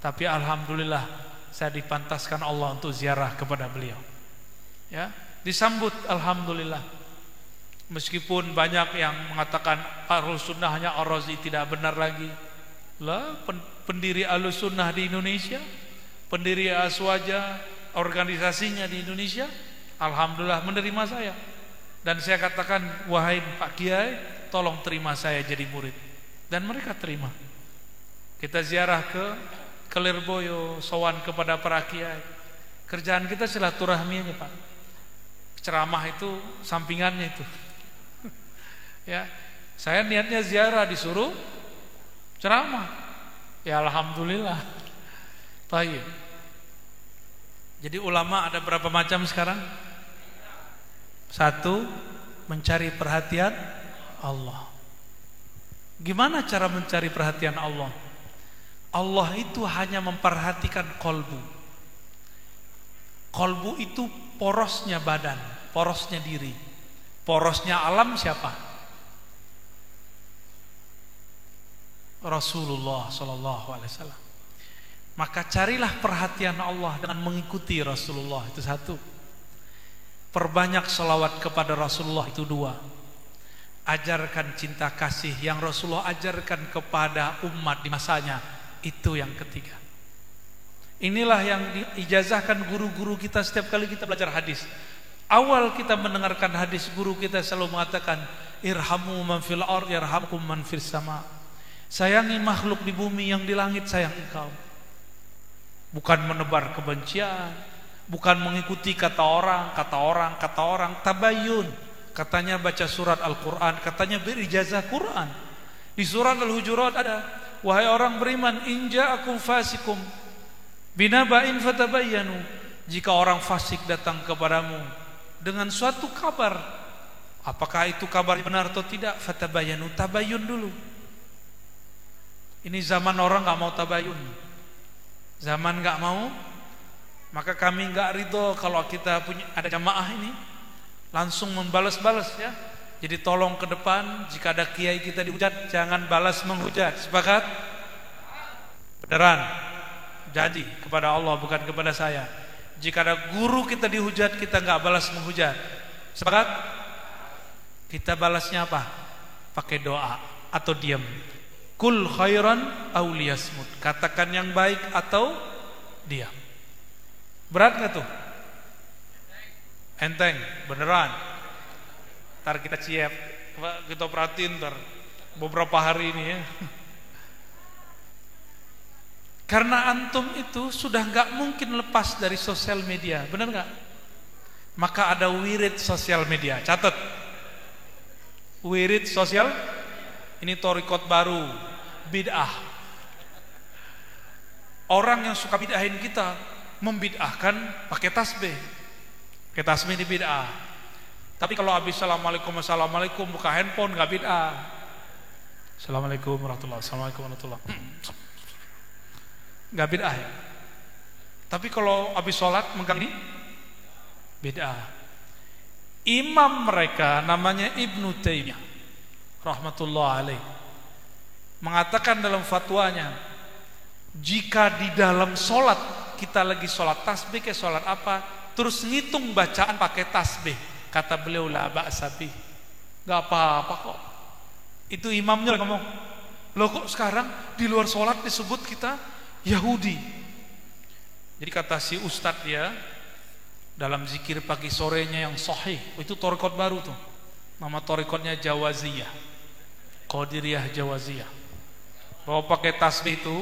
tapi alhamdulillah saya dipantaskan Allah untuk ziarah kepada beliau. Ya, disambut alhamdulillah. Meskipun banyak yang mengatakan Ahlus Sunnah hanya Ar-Razi, tidak benar lagi. Lah, pendiri Ahlus Sunnah di Indonesia, pendiri Aswaja, organisasinya di Indonesia, alhamdulillah menerima saya. Dan saya katakan, wahai Pak Kiai, tolong terima saya jadi murid. Dan mereka terima. Kita ziarah ke Lirboyo, sowan kepada para kiai. Kerjaan kita silaturahmi aja Pak. Ceramah itu sampingannya itu. Ya, saya niatnya ziarah, disuruh ceramah. Ya alhamdulillah. Baik. Jadi ulama ada berapa macam sekarang? 1, mencari perhatian Allah. Gimana cara mencari perhatian Allah? Allah itu hanya memperhatikan kolbu. Kolbu itu porosnya badan, porosnya diri. Porosnya alam siapa? Rasulullah SAW. Maka carilah perhatian Allah dengan mengikuti Rasulullah, itu 1. Perbanyak selawat kepada Rasulullah, itu 2. Ajarkan cinta kasih yang Rasulullah ajarkan kepada umat di masanya, itu yang 3. Inilah yang diijazahkan guru-guru kita setiap kali kita belajar hadis. Awal kita mendengarkan hadis, guru kita selalu mengatakan, irhamu man fil ard yarhamkum man fis sama. Sayangi makhluk di bumi, yang di langit sayang engkau. Bukan menebar kebencian, bukan mengikuti kata orang, tabayun. Katanya baca surat Al-Quran, katanya berijazah Quran. Di surat Al-Hujurat ada, wahai orang beriman, in ja'akum fasikum binaba'in fatabayyanu. Jika orang fasik datang kepadamu dengan suatu kabar, apakah itu kabar benar atau tidak, fatabayyanu, tabayun dulu. Ini zaman orang gak mau tabayun, zaman gak mau. Maka kami gak ridho kalau kita punya ada jamaah ini langsung membalas-balas, ya. Jadi tolong ke depan jika ada kiai kita dihujat, jangan balas menghujat. Sepakat? Beneran? Janji kepada Allah, bukan kepada saya. Jika ada guru kita dihujat, kita gak balas menghujat. Sepakat? Kita balasnya apa? Pakai doa atau diam. Kul khairan aw liyasmut. Katakan yang baik atau diam. Berat gak tuh? Enteng, beneran. Ntar kita siap, kita perhatiin ntar beberapa hari ini, ya. Karena antum itu sudah gak mungkin lepas dari sosial media, bener gak? Maka ada wirid sosial media. Catat, wirid sosial. Ini thariqat baru, bid'ah. orang yang suka bid'ahin kita membid'ahkan pakai tasbih. Pakai tasbih di bid'ah. Tapi kalau habis assalamualaikum buka handphone nggak bid'ah. Assalamualaikum warahmatullahi wabarakatuh. Nggak bid'ah ya. Tapi kalau habis sholat megang ini bid'ah. Imam mereka namanya Ibnu Taimiyah rahmatullah alaih mengatakan dalam fatwanya, jika di dalam sholat kita lagi sholat tasbih ke sholat apa, terus ngitung bacaan pakai tasbih, kata beliau la ba'sa bih, nggak apa-apa kok. Itu imamnya ngomong. Loh kok sekarang di luar sholat disebut kita Yahudi? Jadi kata si ustadz dia dalam zikir pagi sorenya yang sahih, itu thariqat baru tuh. Nama thariqatnya Jawaziyah, Qadiriyah Jawaziyah. Bahwa pakai tasbih itu,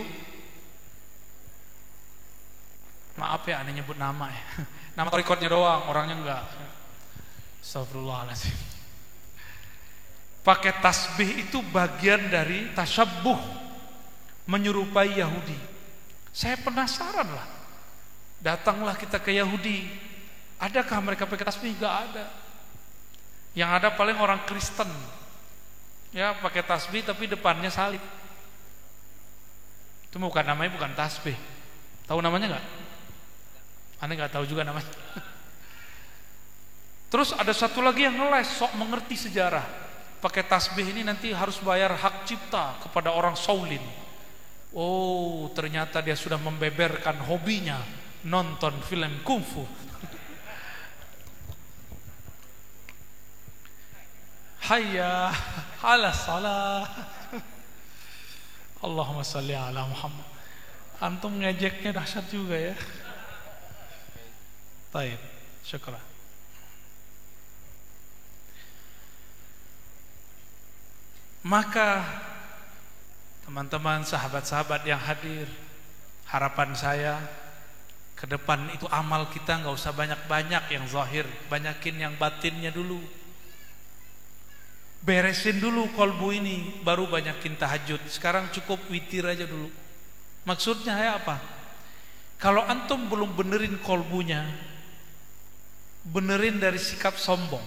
maaf ya aneh nyebut nama ya. Nama thariqatnya doang, orangnya enggak. Astagfirullahaladzim. Pakai tasbih itu bagian dari tasyabbuh, menyerupai Yahudi. Saya penasaran lah. Datanglah kita ke Yahudi. Adakah mereka pakai tasbih? Gak ada. Yang ada paling orang Kristen. Ya, pakai tasbih tapi depannya salib. Itu bukan namanya, bukan tasbih. Tahu namanya gak? Aneh gak tahu juga namanya. Terus ada satu lagi yang ngeles, sok mengerti sejarah. Pakai tasbih ini nanti harus bayar hak cipta kepada orang Shaolin. Oh, ternyata dia sudah membeberkan hobinya nonton film kungfu. Hayya ala salah. Allahumma salli ala Muhammad. Antum ngejeknya dahsyat juga ya. Baik, syukur. Maka teman-teman, sahabat-sahabat yang hadir, harapan saya ke depan itu amal kita nggak usah banyak-banyak yang zahir, banyakin yang batinnya dulu. Beresin dulu kolbu ini, baru banyakin tahajud. Sekarang cukup witir aja dulu. Maksudnya ya apa? Kalau antum belum benerin kolbunya, benerin dari sikap sombong.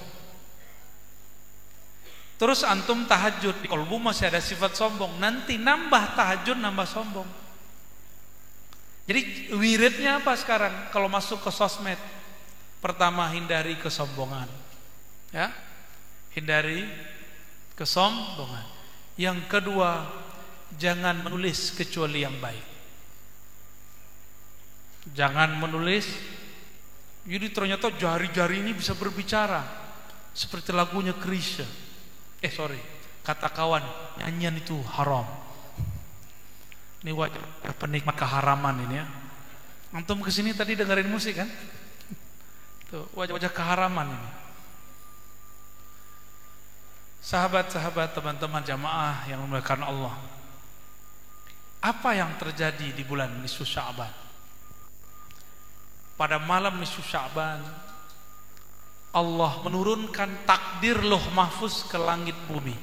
Terus antum tahajud, di kolbu masih ada sifat sombong, nanti nambah tahajud, nambah sombong. Jadi wiridnya apa sekarang? Kalau masuk ke sosmed, pertama hindari kesombongan, ya, hindari kesombongan. Yang kedua, jangan menulis kecuali yang baik. Jangan menulis. Jadi ternyata jari-jari ini bisa berbicara, seperti lagunya Chrisye. Kata kawan, nyanyian itu haram. Ini wajah penikmat keharaman ini ya. Antum kesini tadi dengerin musik kan? Tuh, wajah-wajah keharaman ini. Sahabat-sahabat, teman-teman jamaah yang dimuliakan Allah, apa yang terjadi di bulan nisfu Sya'ban? Pada malam nisfu Sya'ban, Allah menurunkan takdir Lauh Mahfuz ke langit bumi.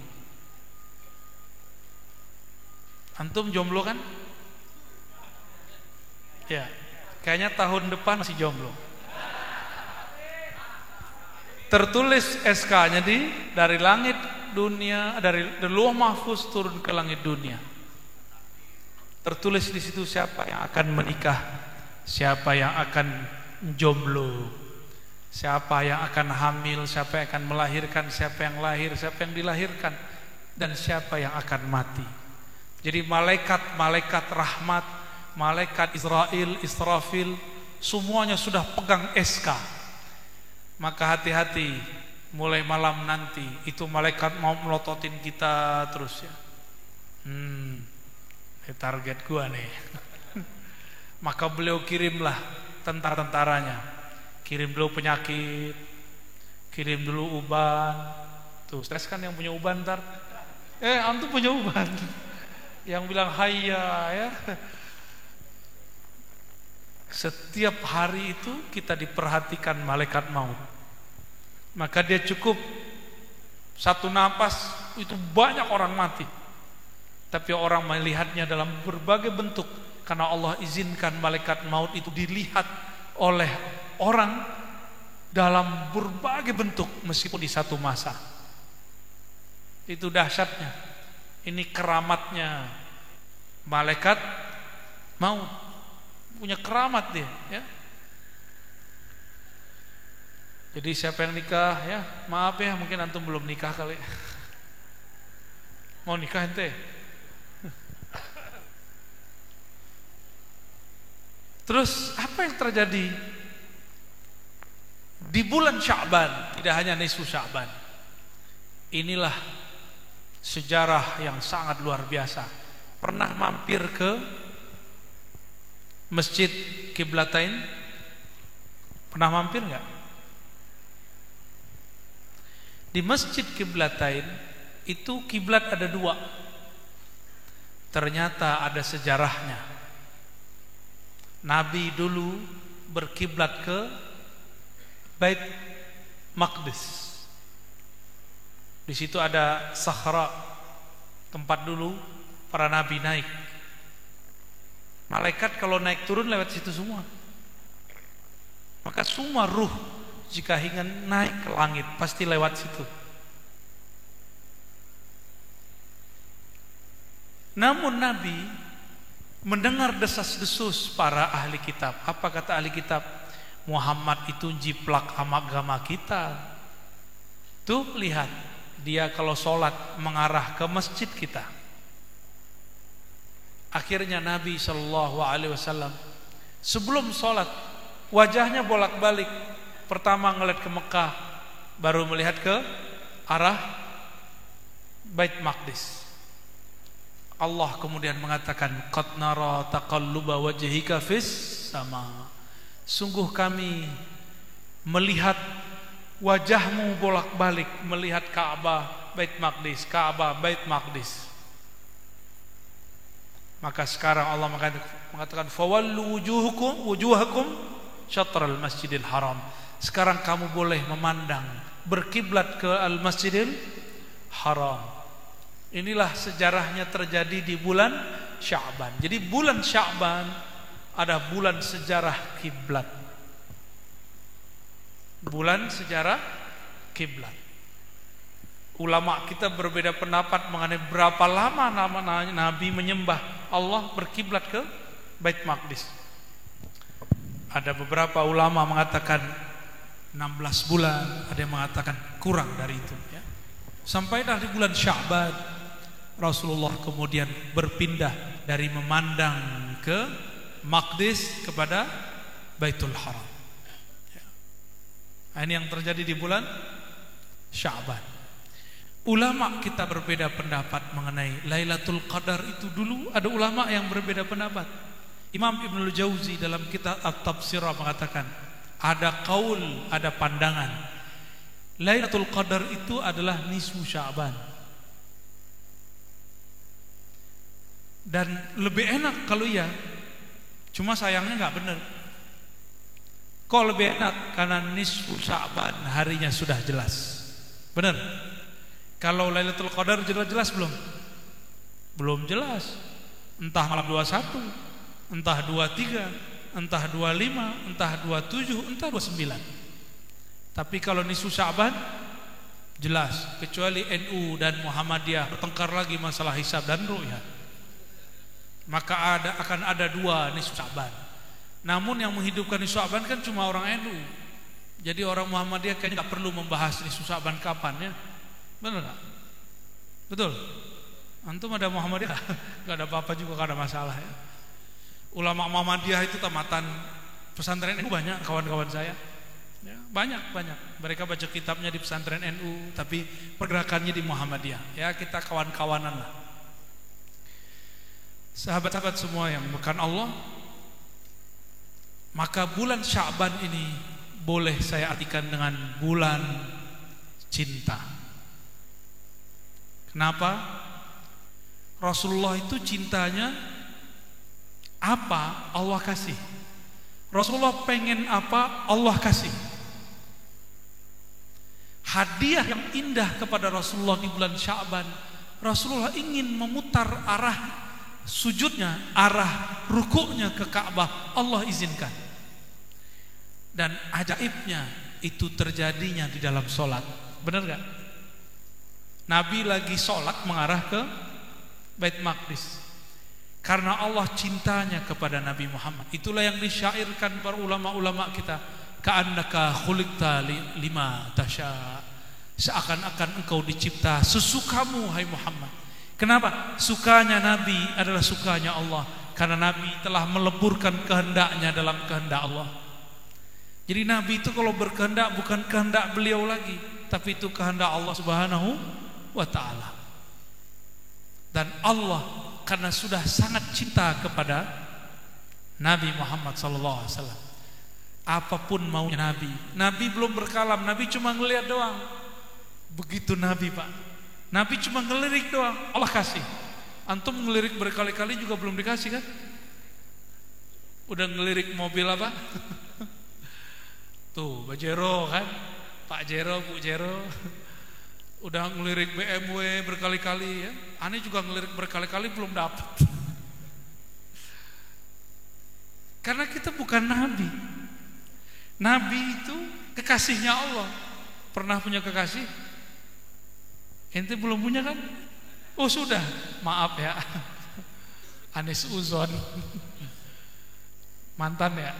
Antum jomblo kan? Ya, kayaknya tahun depan masih jomblo. Tertulis SK-nya dari langit dunia, dari Lauh Mahfuz turun ke langit dunia. Tertulis di situ siapa yang akan menikah, siapa yang akan jomblo, siapa yang akan hamil, siapa yang akan melahirkan, siapa yang lahir, siapa yang dilahirkan, dan siapa yang akan mati. Jadi malaikat-malaikat rahmat, malaikat Israel, Israfil, semuanya sudah pegang SK. Maka hati-hati, mulai malam nanti itu malaikat mau melototin kita terus ya. Target gua nih. Maka beliau kirimlah tentara-tentaranya. Kirim dulu penyakit, kirim dulu uban. Tuh, stres kan yang punya uban ntar. Antum punya uban. Yang bilang hayya ya. Setiap hari itu kita diperhatikan malaikat maut. Maka dia cukup satu napas itu banyak orang mati. Tapi orang melihatnya dalam berbagai bentuk. karena Allah izinkan malaikat maut itu dilihat oleh orang dalam berbagai bentuk meskipun di satu masa. Itu dahsyatnya. Ini keramatnya malaikat maut. Punya keramat dia, ya. Jadi siapa yang nikah, ya, maaf ya, mungkin antum belum nikah kali. Mau nikah ente? Terus apa yang terjadi di bulan Sya'ban? Tidak hanya nisfu Sya'ban. Inilah sejarah yang sangat luar biasa. Pernah mampir ke Masjid Qiblatain? Pernah mampir enggak? Di Masjid Qiblatain itu kiblat ada dua. Ternyata ada sejarahnya. Nabi dulu berkiblat ke Bait Maqdis. Di situ ada Sahra, tempat dulu para nabi naik. Malaikat kalau naik turun lewat situ semua. Maka semua ruh jika ingin naik ke langit pasti lewat situ. Namun Nabi mendengar desas-desus para ahli kitab. Apa kata ahli kitab? Muhammad itu jiplak agama kita. Tuh lihat, dia kalau sholat mengarah ke masjid kita. Akhirnya Nabi SAW sebelum sholat wajahnya bolak-balik. Pertama ngeliat ke Mekah, baru melihat ke arah Bait Maqdis. Allah kemudian mengatakan, qad nara taqalluba wajhika fis sama. Sungguh kami melihat wajahmu bolak-balik melihat Ka'bah, Bait Maqdis, Ka'bah, Bait Maqdis. Maka sekarang Allah mengatakan, fawallu wujuhakum syatral masjidil haram. Sekarang kamu boleh memandang berkiblat ke al-Masjidil Haram. Inilah sejarahnya terjadi di bulan Sya'ban. Jadi bulan Sya'ban ada bulan sejarah kiblat. Bulan sejarah kiblat. Ulama kita berbeda pendapat mengenai berapa lama Nabi menyembah Allah berkiblat ke Bait Maqdis. Ada beberapa ulama mengatakan 16 bulan, ada yang mengatakan kurang dari itu, ya. Sampai dari bulan Sya'ban Rasulullah kemudian berpindah dari memandang ke Maqdis kepada Baitul Haram, ya. Nah, ini yang terjadi di bulan Sya'ban. Ulama kita berbeda pendapat mengenai Lailatul Qadar itu. Dulu ada ulama yang berbeda pendapat. Imam Ibnul Jauzi dalam kitab At-Tafsirah mengatakan, ada qaul, ada pandangan, Lailatul Qadar itu adalah nisfu Sya'ban. Dan lebih enak kalau iya, cuma sayangnya nggak benar. Kok lebih enak? Karena nisfu Sya'ban harinya sudah jelas. Benar? Kalau Lailatul Qadar jelas belum? Belum jelas. Entah malam 21, entah 23, entah 25, entah 27, entah 29. Tapi kalau nisfu Sya'ban jelas, kecuali NU dan Muhammadiyah bertengkar lagi masalah hisab dan ru'yah. Maka akan ada dua nisfu Sya'ban. Namun yang menghidupkan nisfu Sya'ban kan cuma orang NU. Jadi orang Muhammadiyah kayaknya gak perlu membahas nisfu Sya'ban kapan, ya. Benar gak? Betul? Antum ada Muhammadiyah gak ada apa-apa juga, gak ada masalah, ya. Ulama Muhammadiyah itu tamatan pesantren NU banyak kawan-kawan saya, ya, banyak. Mereka baca kitabnya di pesantren NU, tapi pergerakannya di Muhammadiyah. Ya, kita kawan-kawanan lah. Sahabat-sahabat semua yang bukan Allah, maka bulan Sya'ban ini boleh saya artikan dengan bulan cinta. Kenapa? Rasulullah itu cintanya apa Allah kasih. Rasulullah pengen apa Allah kasih. Hadiah yang indah kepada Rasulullah di bulan Sya'ban. Rasulullah ingin memutar arah sujudnya, arah rukuknya ke Ka'bah, Allah izinkan. Dan ajaibnya itu terjadinya di dalam sholat. Benar gak? Nabi lagi sholat mengarah ke Bait Maqdis, karena Allah cintanya kepada Nabi Muhammad. Itulah yang disyairkan para ulama-ulama kita, ka'annaka khuliqta lima tasya, seakan-akan engkau dicipta sesukamu hai Muhammad. Kenapa? Sukanya Nabi adalah sukanya Allah, karena Nabi telah meleburkan kehendaknya dalam kehendak Allah. Jadi Nabi itu kalau berkehendak bukan kehendak beliau lagi, tapi itu kehendak Allah Subhanahu wa ta'ala. Dan Allah karena sudah sangat cinta kepada Nabi Muhammad sallallahu alaihi wasallam, apapun maunya Nabi. Nabi belum berkalam, Nabi cuma ngelihat doang. Begitu Nabi, Pak, Nabi cuma ngelirik doang, Allah kasih. Antum ngelirik berkali-kali juga belum dikasih kan? Udah ngelirik mobil apa? Tuh, Pak Jero kan, Pak Jero, Bu Jero. Udah ngelirik BMW berkali-kali ya. Aneh juga ngelirik berkali-kali belum dapat. Karena kita bukan Nabi. Nabi itu kekasihnya Allah. Pernah punya kekasih? Ente belum punya kan? Oh sudah, maaf ya. Anis Uzon. Mantan ya.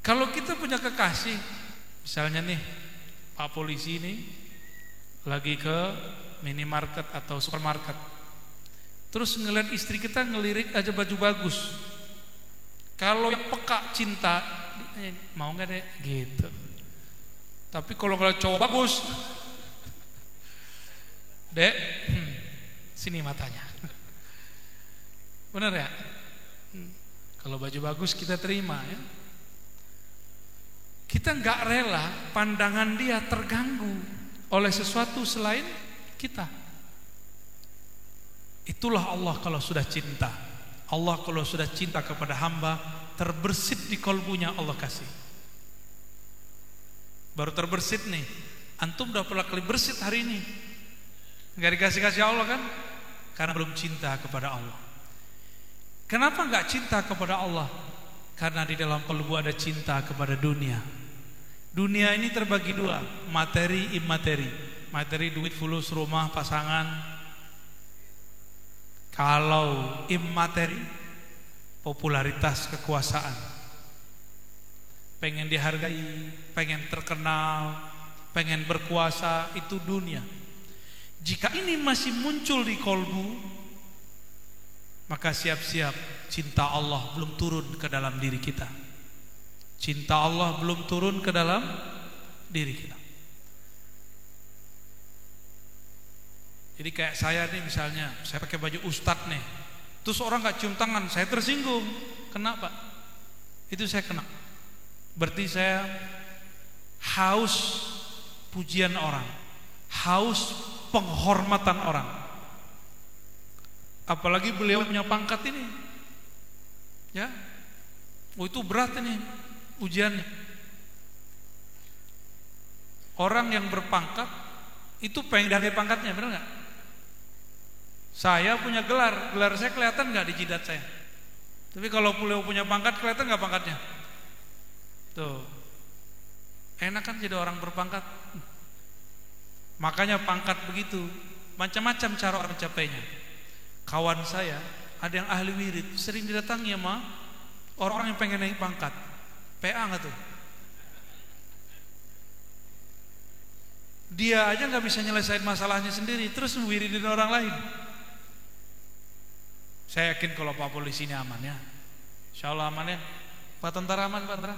Kalau kita punya kekasih, misalnya nih Pak polisi ini lagi ke minimarket atau supermarket, terus ngeliat istri kita ngelirik aja baju bagus. Kalau yang peka cinta, mau nggak deh gitu. Tapi kalau ngeliat cowok bagus, dek, sini matanya. Bener ya? Kalau baju bagus kita terima ya. Kita nggak rela pandangan dia terganggu oleh sesuatu selain kita. Itulah Allah kalau sudah cinta. Allah kalau sudah cinta kepada hamba, terbersit di kolbunya Allah kasih. Baru terbersit nih. Antum udah pernah kali bersit hari ini, nggak dikasih-kasih Allah kan? Karena belum cinta kepada Allah. Kenapa nggak cinta kepada Allah? Karena di dalam kalbu ada cinta kepada dunia. Dunia ini terbagi dua, materi, imateri. Materi, duit, fulus, rumah, pasangan. Kalau imateri, popularitas, kekuasaan. Pengen dihargai, pengen terkenal, pengen berkuasa, itu dunia. Jika ini masih muncul di kalbu, maka siap-siap cinta Allah belum turun ke dalam diri kita. Cinta Allah belum turun ke dalam diri kita. Jadi kayak saya nih misalnya, saya pakai baju ustadz nih, terus orang gak cium tangan, saya tersinggung. Kenapa? Itu saya kena. Berarti saya haus pujian orang, haus penghormatan orang. Apalagi beliau punya pangkat ini, ya, oh itu berat ini ujiannya. Orang yang berpangkat itu pengen dari pangkatnya, benar nggak? Saya punya gelar, gelar saya kelihatan nggak di jidat saya? Tapi kalau beliau punya pangkat, kelihatan nggak pangkatnya? Tuh, enak kan jadi orang berpangkat. Makanya pangkat begitu, macam-macam cara orang mencapainya. Kawan saya ada yang ahli wirid, sering didatangi sama orang yang pengen naik pangkat. PA nggak tuh? Dia aja nggak bisa nyelesain masalahnya sendiri, terus wiridin orang lain. Saya yakin kalau Pak polisi ini aman ya, insya Allah aman ya. Pak tentara aman, Pak tentara.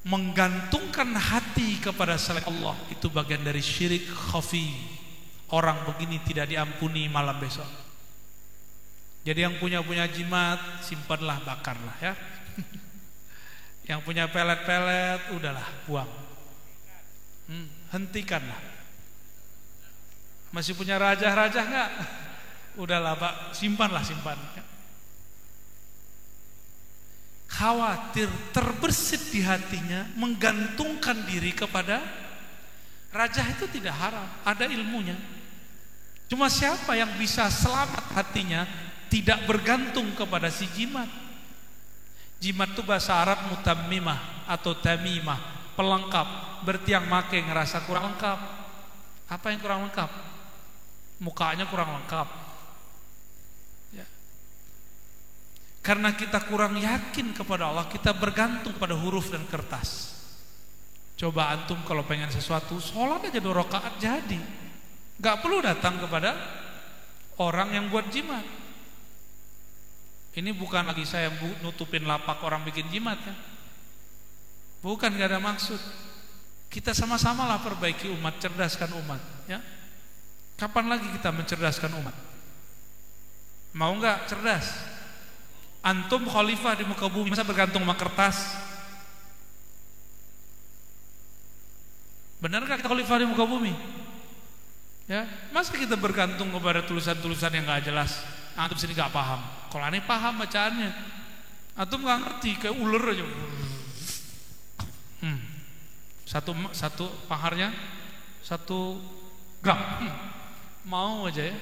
Menggantungkan hati kepada selain Allah itu bagian dari syirik khafi. Orang begini tidak diampuni malam besok. Jadi yang punya jimat, simpanlah, bakarlah ya. Yang punya pelet-pelet, udahlah, buang. Hentikanlah. Masih punya rajah-rajah enggak? Udahlah Pak, simpan. Khawatir terbersit di hatinya, menggantungkan diri kepada rajah itu tidak haram, ada ilmunya. Cuma siapa yang bisa selamat hatinya tidak bergantung kepada si jimat. Jimat itu bahasa Arab mutammimah atau tamimah, pelengkap. Berarti yang make ngerasa kurang lengkap. Apa yang kurang lengkap? Mukanya kurang lengkap ya. Karena kita kurang yakin kepada Allah, kita bergantung pada huruf dan kertas. Coba antum kalau pengen sesuatu, sholat aja 2 rakaat jadi. Gak perlu datang kepada orang yang buat jimat. Ini bukan lagi saya nutupin lapak orang bikin jimat kan. Bukan, gak ada maksud. Kita sama-sama lah perbaiki umat, cerdaskan umat ya. Kapan lagi kita mencerdaskan umat? Mau gak cerdas? Antum khalifah di muka bumi, masa bergantung sama kertas? Benar gak kita khalifah di muka bumi? Ya, masa kita bergantung kepada tulisan-tulisan yang gak jelas? Antum sini gak paham. Kalau aneh paham bacaannya. Antum gak ngerti, kayak ular aja. Satu paharnya 1 gram. Mau aja ya.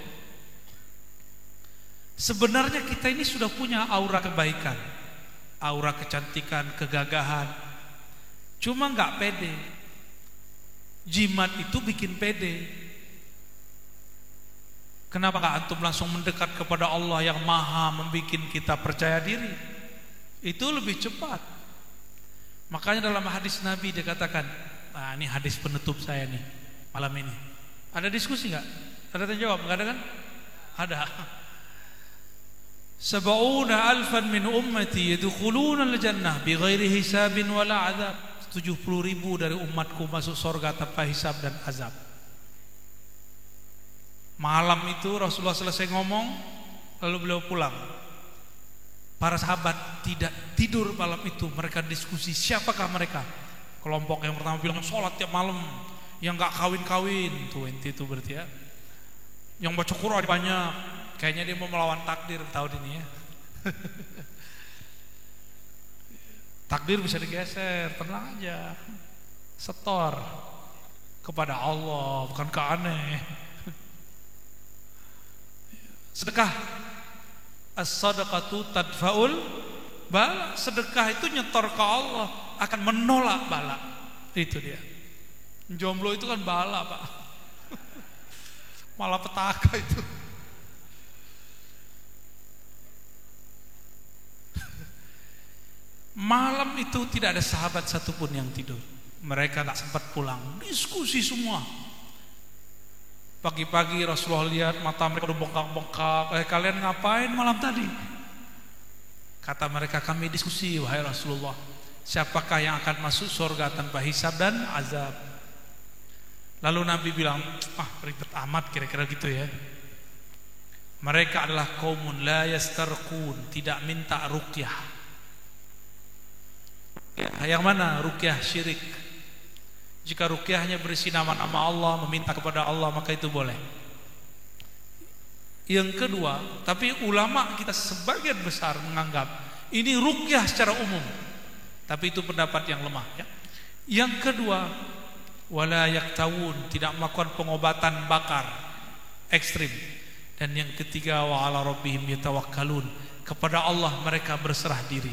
Sebenarnya kita ini sudah punya aura kebaikan, aura kecantikan, kegagahan. Cuma gak pede. Jimat itu bikin pede. Kenapa gak antum langsung mendekat kepada Allah yang maha membuat kita percaya diri? Itu lebih cepat. Makanya dalam hadis Nabi dia katakan, nah ini hadis penutup saya nih malam ini. Ada diskusi gak? Ada tanya jawab? Gak ada kan? Ada. 70,000 min ummati yadkhuluna al-jannah bighairi hisabin wala azab. 70.000 dari umatku masuk surga tanpa hisab dan azab. Malam itu Rasulullah selesai ngomong, lalu beliau pulang. Para sahabat tidak tidur malam itu, mereka diskusi siapakah mereka. Kelompok yang pertama bilang sholat tiap malam, yang gak kawin-kawin, 20 itu berarti ya. Yang baca Quran banyak, kayaknya dia mau melawan takdir tahun ini ya. Takdir bisa digeser, tenang aja. Setor kepada Allah, bukan ke aneh. Sedekah, as-sadaqatu tadfa'ul bala. Sedekah itu nyetor ke Allah, akan menolak bala. Itu dia. Jomblo itu kan bala, Pak. Malah petaka itu. Malam itu tidak ada sahabat satupun yang tidur. Mereka tak sempat pulang, diskusi semua. Pagi-pagi Rasulullah lihat mata mereka udah bengkak-bengkak. Kalian ngapain malam tadi? Kata mereka, kami diskusi wahai Rasulullah, siapakah yang akan masuk surga tanpa hisab dan azab. Lalu Nabi bilang, ribet amat kira-kira gitu ya. Mereka adalah qaumun la yastarqun, tidak minta ruqyah. Yang mana? Ruqyah syirik. Jika ruqyahnya berisi nama-nama Allah, meminta kepada Allah, maka itu boleh. Yang kedua, tapi ulama kita sebagian besar menganggap ini ruqyah secara umum, tapi itu pendapat yang lemah ya. Yang kedua, wala yaktawun, tidak melakukan pengobatan bakar ekstrim. Dan yang ketiga, wa ala rabbihim yatawakkalun, kepada Allah mereka berserah diri.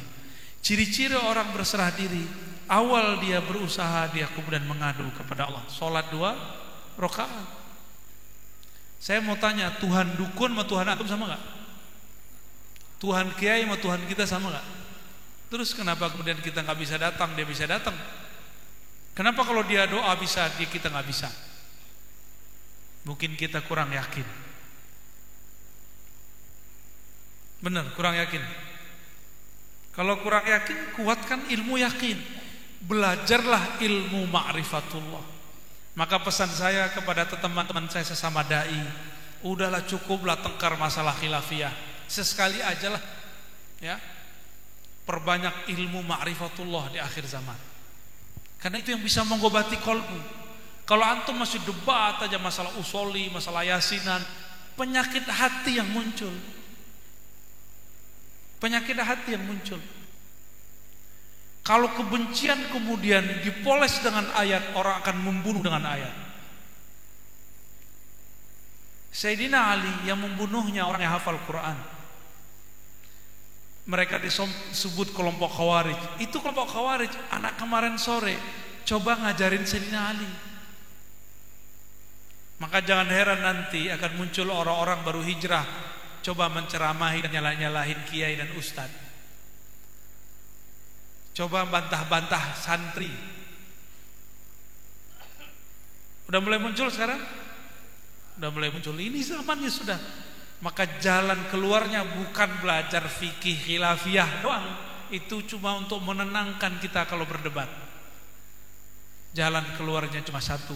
Ciri-ciri orang berserah diri, awal dia berusaha, dia kemudian mengadu kepada Allah. Sholat 2 rakaat. Saya mau tanya, Tuhan dukun sama Tuhan antum sama gak? Tuhan kiai sama Tuhan kita sama gak? Terus kenapa kemudian kita gak bisa datang, dia bisa datang? Kenapa kalau dia doa bisa, kita gak bisa? Mungkin kita kurang yakin. Benar, kurang yakin. Kalau kurang yakin, kuatkan ilmu yakin. Belajarlah ilmu ma'rifatullah. Maka pesan saya kepada teman-teman saya sesama dai, udahlah cukuplah tengkar masalah khilafiyah. Sesekali aja lah ya. Perbanyak ilmu ma'rifatullah di akhir zaman. Karena itu yang bisa mengobati kolbu. Kalau antum masih debat aja masalah usoli, masalah yasinan, penyakit hati yang muncul. Penyakit hati yang muncul. Kalau kebencian kemudian dipoles dengan ayat, orang akan membunuh dengan ayat. Sayyidina Ali yang membunuhnya orang yang hafal Quran. Mereka disebut kelompok Khawarij. Itu kelompok Khawarij anak kemarin sore coba ngajarin Sayyidina Ali. Maka jangan heran nanti akan muncul orang-orang baru hijrah coba menceramahi dan nyalahin kiai dan ustad. Coba bantah-bantah santri. Udah mulai muncul sekarang? Udah mulai muncul. Ini zamannya sudah. Maka jalan keluarnya bukan belajar fikih khilafiyah doang. Itu cuma untuk menenangkan kita kalau berdebat. Jalan keluarnya cuma satu.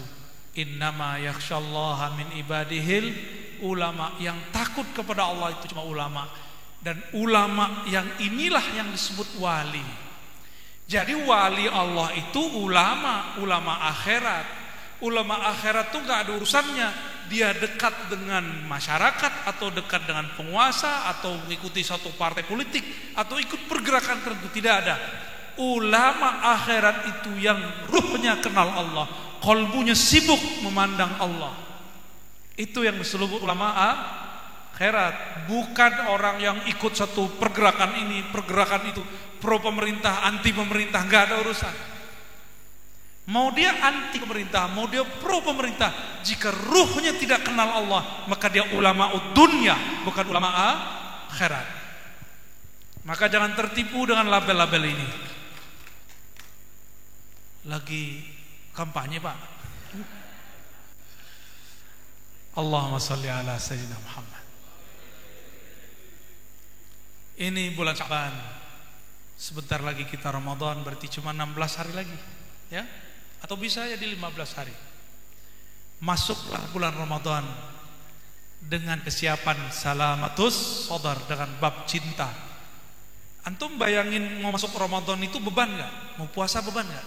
Innama yakhsyallaha min ibadihil ulama. Yang takut kepada Allah itu cuma ulama. Dan ulama yang inilah yang disebut wali. Jadi wali Allah itu ulama, ulama akhirat. Ulama akhirat tuh gak ada urusannya dia dekat dengan masyarakat atau dekat dengan penguasa atau mengikuti satu partai politik atau ikut pergerakan tertentu, tidak ada. Ulama akhirat itu yang ruhnya kenal Allah, qalbunya sibuk memandang Allah. Itu yang disebut ulama akhirat, bukan orang yang ikut satu pergerakan ini, pergerakan itu, pro pemerintah, anti pemerintah, nggak ada urusan. Mau dia anti pemerintah, mau dia pro pemerintah, jika ruhnya tidak kenal Allah, maka dia ulama dunia, bukan ulama akhirat. Maka jangan tertipu dengan label-label ini. Lagi kampanye Pak. Allahumma salli ala Sayyidina Muhammad. Ini bulan Sya'ban. Sebentar lagi kita Ramadan, berarti cuma 16 hari lagi, ya? Atau bisa ya di 15 hari. Masuklah bulan Ramadan dengan kesiapan salamatus sodar, dengan bab cinta. Antum bayangin mau masuk Ramadan itu beban gak? Mau puasa beban gak?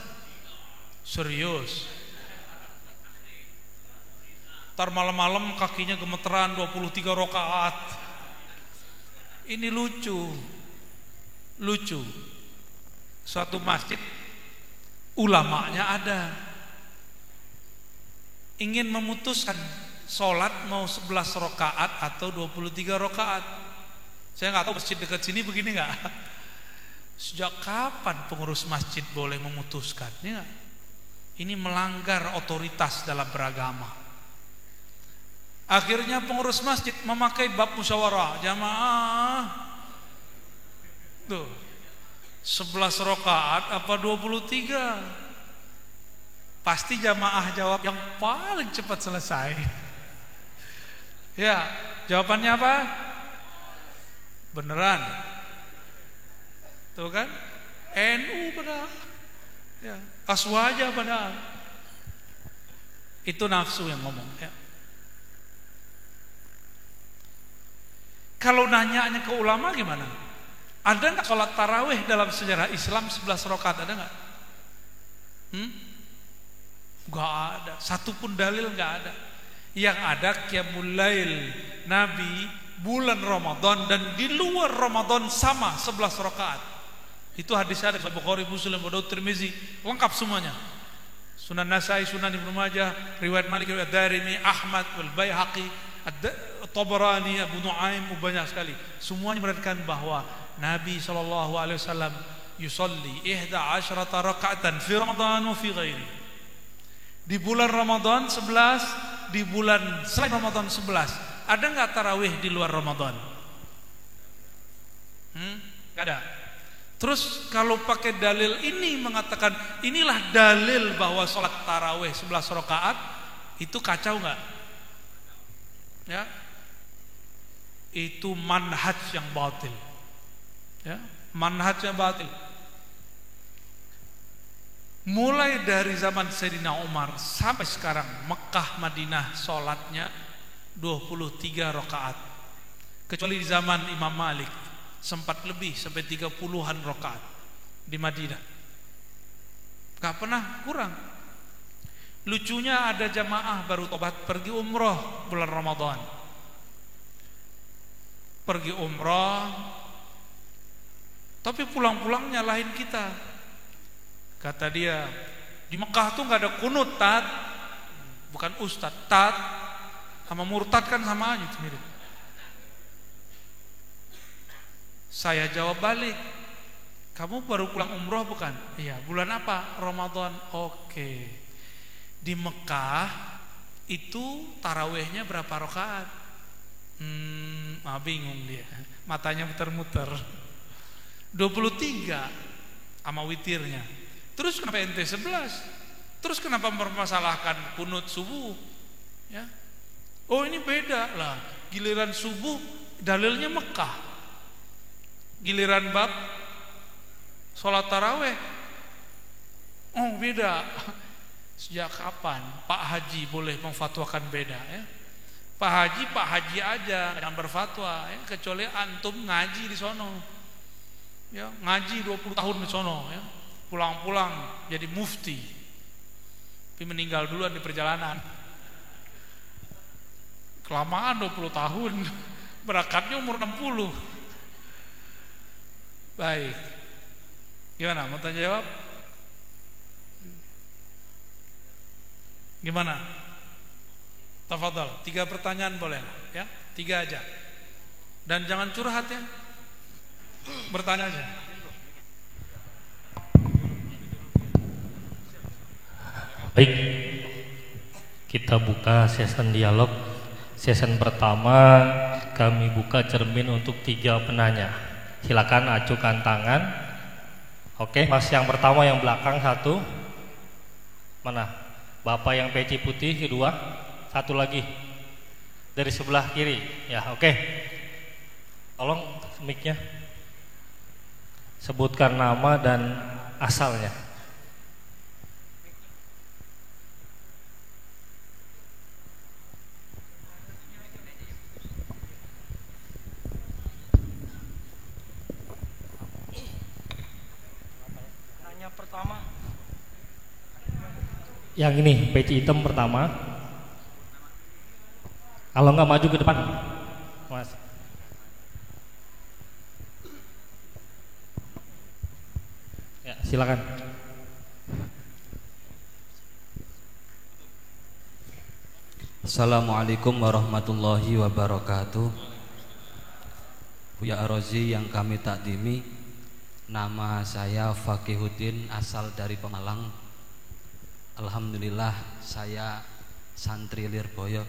Serius. Ntar malam-malam kakinya gemeteran 23 rakaat. Ini lucu. Suatu masjid ulamanya ada, ingin memutuskan sholat mau 11 rakaat atau 23 rakaat. Saya nggak tahu masjid dekat sini begini nggak. Sejak kapan pengurus masjid boleh memutuskan? Ini melanggar otoritas dalam beragama. Akhirnya pengurus masjid memakai bab musyawarah jamaah. Tuh, 11 rakaat apa 23? Pasti jamaah jawab yang paling cepat selesai. Ya, jawabannya apa? Beneran. Tuh kan? NU padahal. Ya, Aswaja padahal. Itu nafsu yang ngomong, ya. Kalau nanyanya ke ulama gimana? Ada nggak sholat tarawih dalam sejarah Islam 11 rakaat, ada nggak? Nggak ada, satupun dalil nggak ada. Yang ada qiyamul lail Nabi bulan Ramadan dan di luar Ramadan sama 11 rakaat. Itu hadis ada Bukhari, Muslim, Abu Daud, Tirmizi, lengkap semuanya. Sunan Nasai, Sunan Ibnu Majah, riwayat Malik, riwayat Darimi, Ahmad, wal Baihaqi, Tabarani, Abu Nuaim, banyak sekali. Semuanya mengatakan bahwa Nabi SAW yusalli 11 raka'atan fi Ramadan wa fi ghairi. Di bulan Ramadan 11, di bulan selain Ramadan 11. Ada enggak tarawih di luar Ramadan? Enggak ada. Terus kalau pakai dalil ini mengatakan inilah dalil bahwa sholat tarawih 11 rakaat, itu kacau enggak? Ya. Itu manhaj yang batil. Ya, manhajnya batil. Mulai dari zaman Sayyidina Umar sampai sekarang Mekah Madinah sholatnya 23 rakaat. Kecuali di zaman Imam Malik sempat lebih sampai 30-an rakaat di Madinah. Gak pernah kurang. Lucunya ada jamaah baru tobat pergi umroh bulan Ramadan. Pergi umroh, tapi pulang-pulang nyalahin kita. Kata dia, di Mekah tuh gak ada kunut, Tat. Bukan Ustadz, Tat. Sama murtad kan sama aja mirip. Saya jawab balik, kamu baru pulang umroh bukan? Iya. Bulan apa? Ramadan. Oke. Di Mekah itu tarawihnya berapa rakaat? Bingung dia. Matanya muter-muter. 23 sama witirnya. Terus kenapa ente 11? Terus kenapa mempermasalahkan kunut subuh? Ya. Oh, ini beda lah. Giliran subuh dalilnya Mekah. Giliran bab sholat taraweh, oh beda. Sejak kapan Pak Haji boleh memfatwakan beda ya? Pak Haji aja yang berfatwa ya, kecuali antum ngaji di sono ya, ngaji 20 tahun di sono ya, pulang-pulang jadi mufti tapi meninggal duluan di perjalanan, kelamaan 20 tahun, berakatnya umur 60. Baik, gimana? Mau tanya jawab? Gimana? Tafadhal, 3 pertanyaan boleh ya? 3 aja. Dan jangan curhat ya. Bertanya aja. Baik, kita buka sesi dialog. Sesi pertama kami buka cermin untuk 3 penanya. Silakan acukan tangan. Oke, Mas yang pertama yang belakang 1. Mana? Bapak yang peci putih kedua. 1 lagi dari sebelah kiri. Ya, oke. Tolong mic-nya. Sebutkan nama dan asalnya. Yang ini peci hitam pertama. Kalau nggak maju ke depan, Mas. Ya, silakan. Assalamualaikum warahmatullahi wabarakatuh. Buya Arozi yang kami takdimi, nama saya Fakihuddin, asal dari Pemalang. Alhamdulillah saya santri Lirboyo.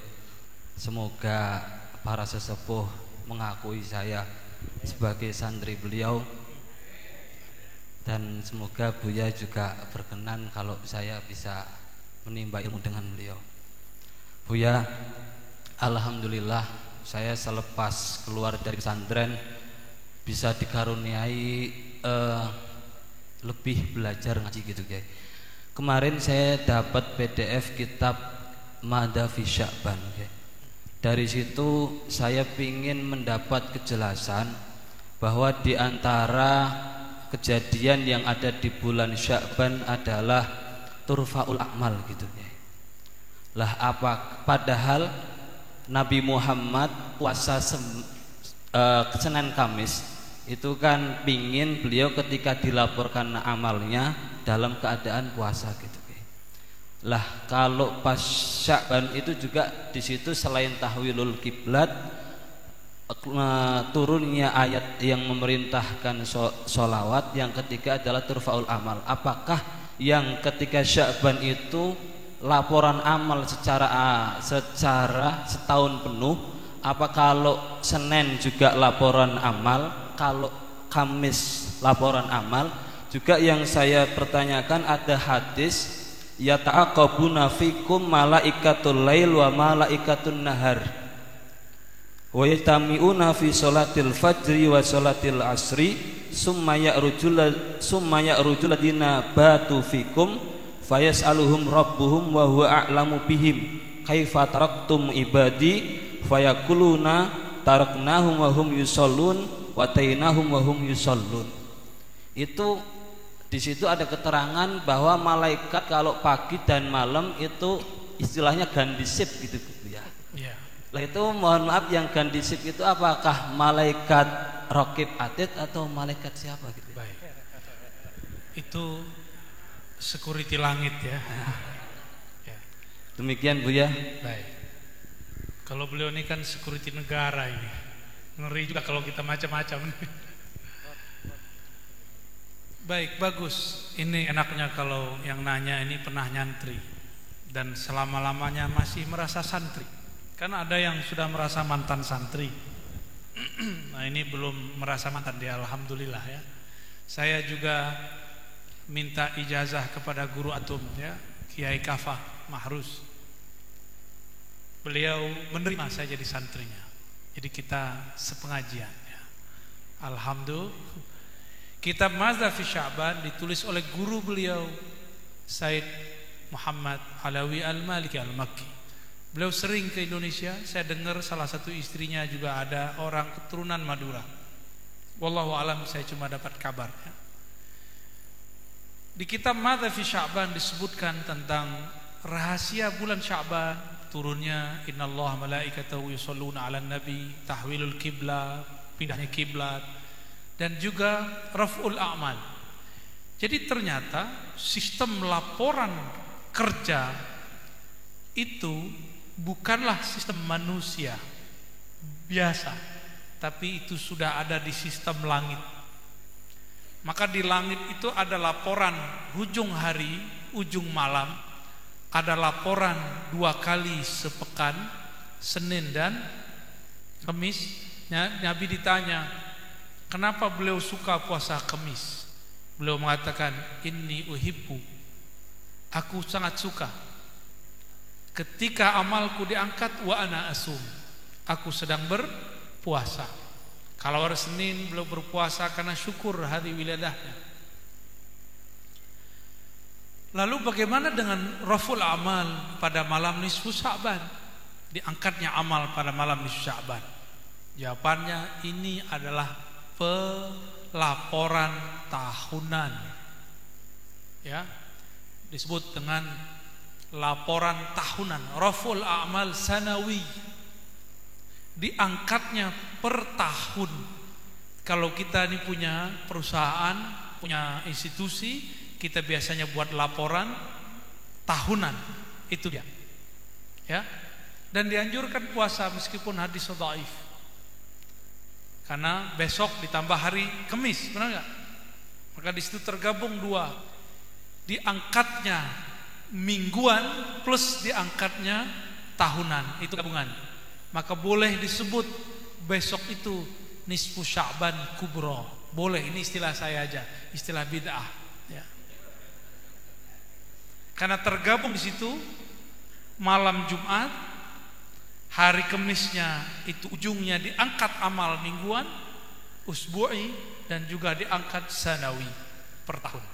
Semoga para sesepuh mengakui saya sebagai santri beliau, dan semoga Buya juga berkenan kalau saya bisa menimba ilmu dengan beliau. Buya, alhamdulillah saya selepas keluar dari pesantren bisa dikaruniai lebih belajar ngaji gitu guys. Kemarin saya dapat PDF kitab Madhafi Sya'ban. Dari situ saya ingin mendapat kejelasan bahwa di antara kejadian yang ada di bulan Sya'ban adalah turfa'ul a'mal gitu ya. Lah apa padahal Nabi Muhammad puasa Senin Kamis itu kan pingin beliau ketika dilaporkan amalnya dalam keadaan puasa gitu. Lah kalau pas Sya'ban itu juga di situ selain tahwilul kiblat turunnya ayat yang memerintahkan sholawat, yang ketiga adalah turfa'ul amal. Apakah yang ketika Sya'ban itu laporan amal secara setahun penuh, apa kalau Senin juga laporan amal, kalau Kamis laporan amal? Juga yang saya pertanyakan ada hadis yata'aqabuna fikum malaikatul lail wa malaikatun nahar wa yatami'una fi sholatil fajri wa sholatil asri summa ya'rujul ladina batu fikum fayas'aluhum rabbuhum wa huwa a'lamu bihim kaifa taraktum ibadi fayakuluna taraknahum wa hum yusallun wa tainahum wa hum yusallun. Itu di situ ada keterangan bahwa malaikat kalau pagi dan malam itu istilahnya gandisip gitu ya. Yeah. Lah itu mohon maaf, yang gandisip itu apakah malaikat Raqib Atid atau malaikat siapa gitu? Baik. Itu security langit ya. Ya. Demikian Bu ya. Baik. Kalau beliau ini kan security negara ini. Ngeri juga kalau kita macam-macam. Baik, bagus. Ini enaknya kalau yang nanya ini pernah nyantri dan selama-lamanya masih merasa santri. Kan ada yang sudah merasa mantan santri. Nah, ini belum merasa mantan, dia alhamdulillah ya. Saya juga minta ijazah kepada guru atum ya, Kiai Kafah Mahrus. Beliau menerima saya jadi santrinya. Jadi kita sepengajian ya. Alhamdulillah. Kitab Mazhab fi Sya'ban ditulis oleh guru beliau Said Muhammad Alawi Al-Maliki Al-Makki. Beliau sering ke Indonesia. Saya dengar salah satu istrinya juga ada orang keturunan Madura. Wallahu alam, saya cuma dapat kabar ya. Di kitab Mazhab fi Sya'ban disebutkan tentang rahasia bulan Sya'ban, turunnya innallaha malaikatahu yusholluna 'alan nabi, tahwilul kiblat, pindahnya kiblat, dan juga raf'ul a'mal. Jadi ternyata sistem laporan kerja itu bukanlah sistem manusia biasa, tapi itu sudah ada di sistem langit. Maka di langit itu ada laporan ujung hari, ujung malam, ada laporan 2 kali sepekan, Senin dan Kamis. Nabi ditanya, kenapa beliau suka puasa Kamis? Beliau mengatakan, inni uhibbu, aku sangat suka ketika amalku diangkat wa ana asum, aku sedang berpuasa. Kalau hari Senin beliau berpuasa karena syukur hari wiladahnya. Lalu bagaimana dengan raful amal pada malam nisfu Sya'ban? Diangkatnya amal pada malam nisfu Sya'ban. Jawabannya, ini adalah pelaporan tahunan. Ya, disebut dengan laporan tahunan, raful a'mal sanawi. Diangkatnya per tahun. Kalau kita ini punya perusahaan, punya institusi, kita biasanya buat laporan tahunan. Itu dia. Ya. Dan dianjurkan puasa meskipun hadis dhaif. Karena besok ditambah hari Kamis, benar enggak? Maka di situ tergabung 2. Diangkatnya mingguan plus diangkatnya tahunan, itu gabungan. Maka boleh disebut besok itu nisfu Sya'ban kubro. Boleh, ini istilah saya aja, istilah bid'ah ya. Karena tergabung di situ malam Jumat, hari Kamisnya itu ujungnya diangkat amal mingguan, usbu'i, dan juga diangkat sanawi per tahun.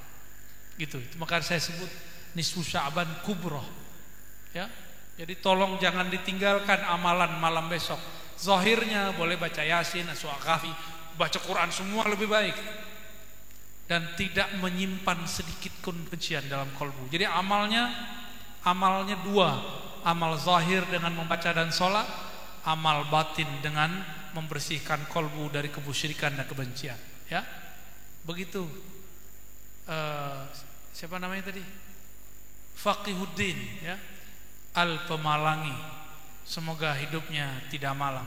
Gitu. Maka saya sebut nisfu Sya'ban kubro. Ya. Jadi tolong jangan ditinggalkan amalan malam besok. Zahirnya boleh baca Yasin, Surah Kahfi, baca Quran semua lebih baik. Dan tidak menyimpan sedikit pun kebencian dalam kalbu. Jadi amalnya 2. Amal zahir dengan membaca dan sholat, amal batin dengan membersihkan kalbu dari kemusyrikan dan kebencian. Ya, begitu. Siapa namanya tadi? Faqihuddin, ya, Al-Pemalangi. Semoga hidupnya tidak malam.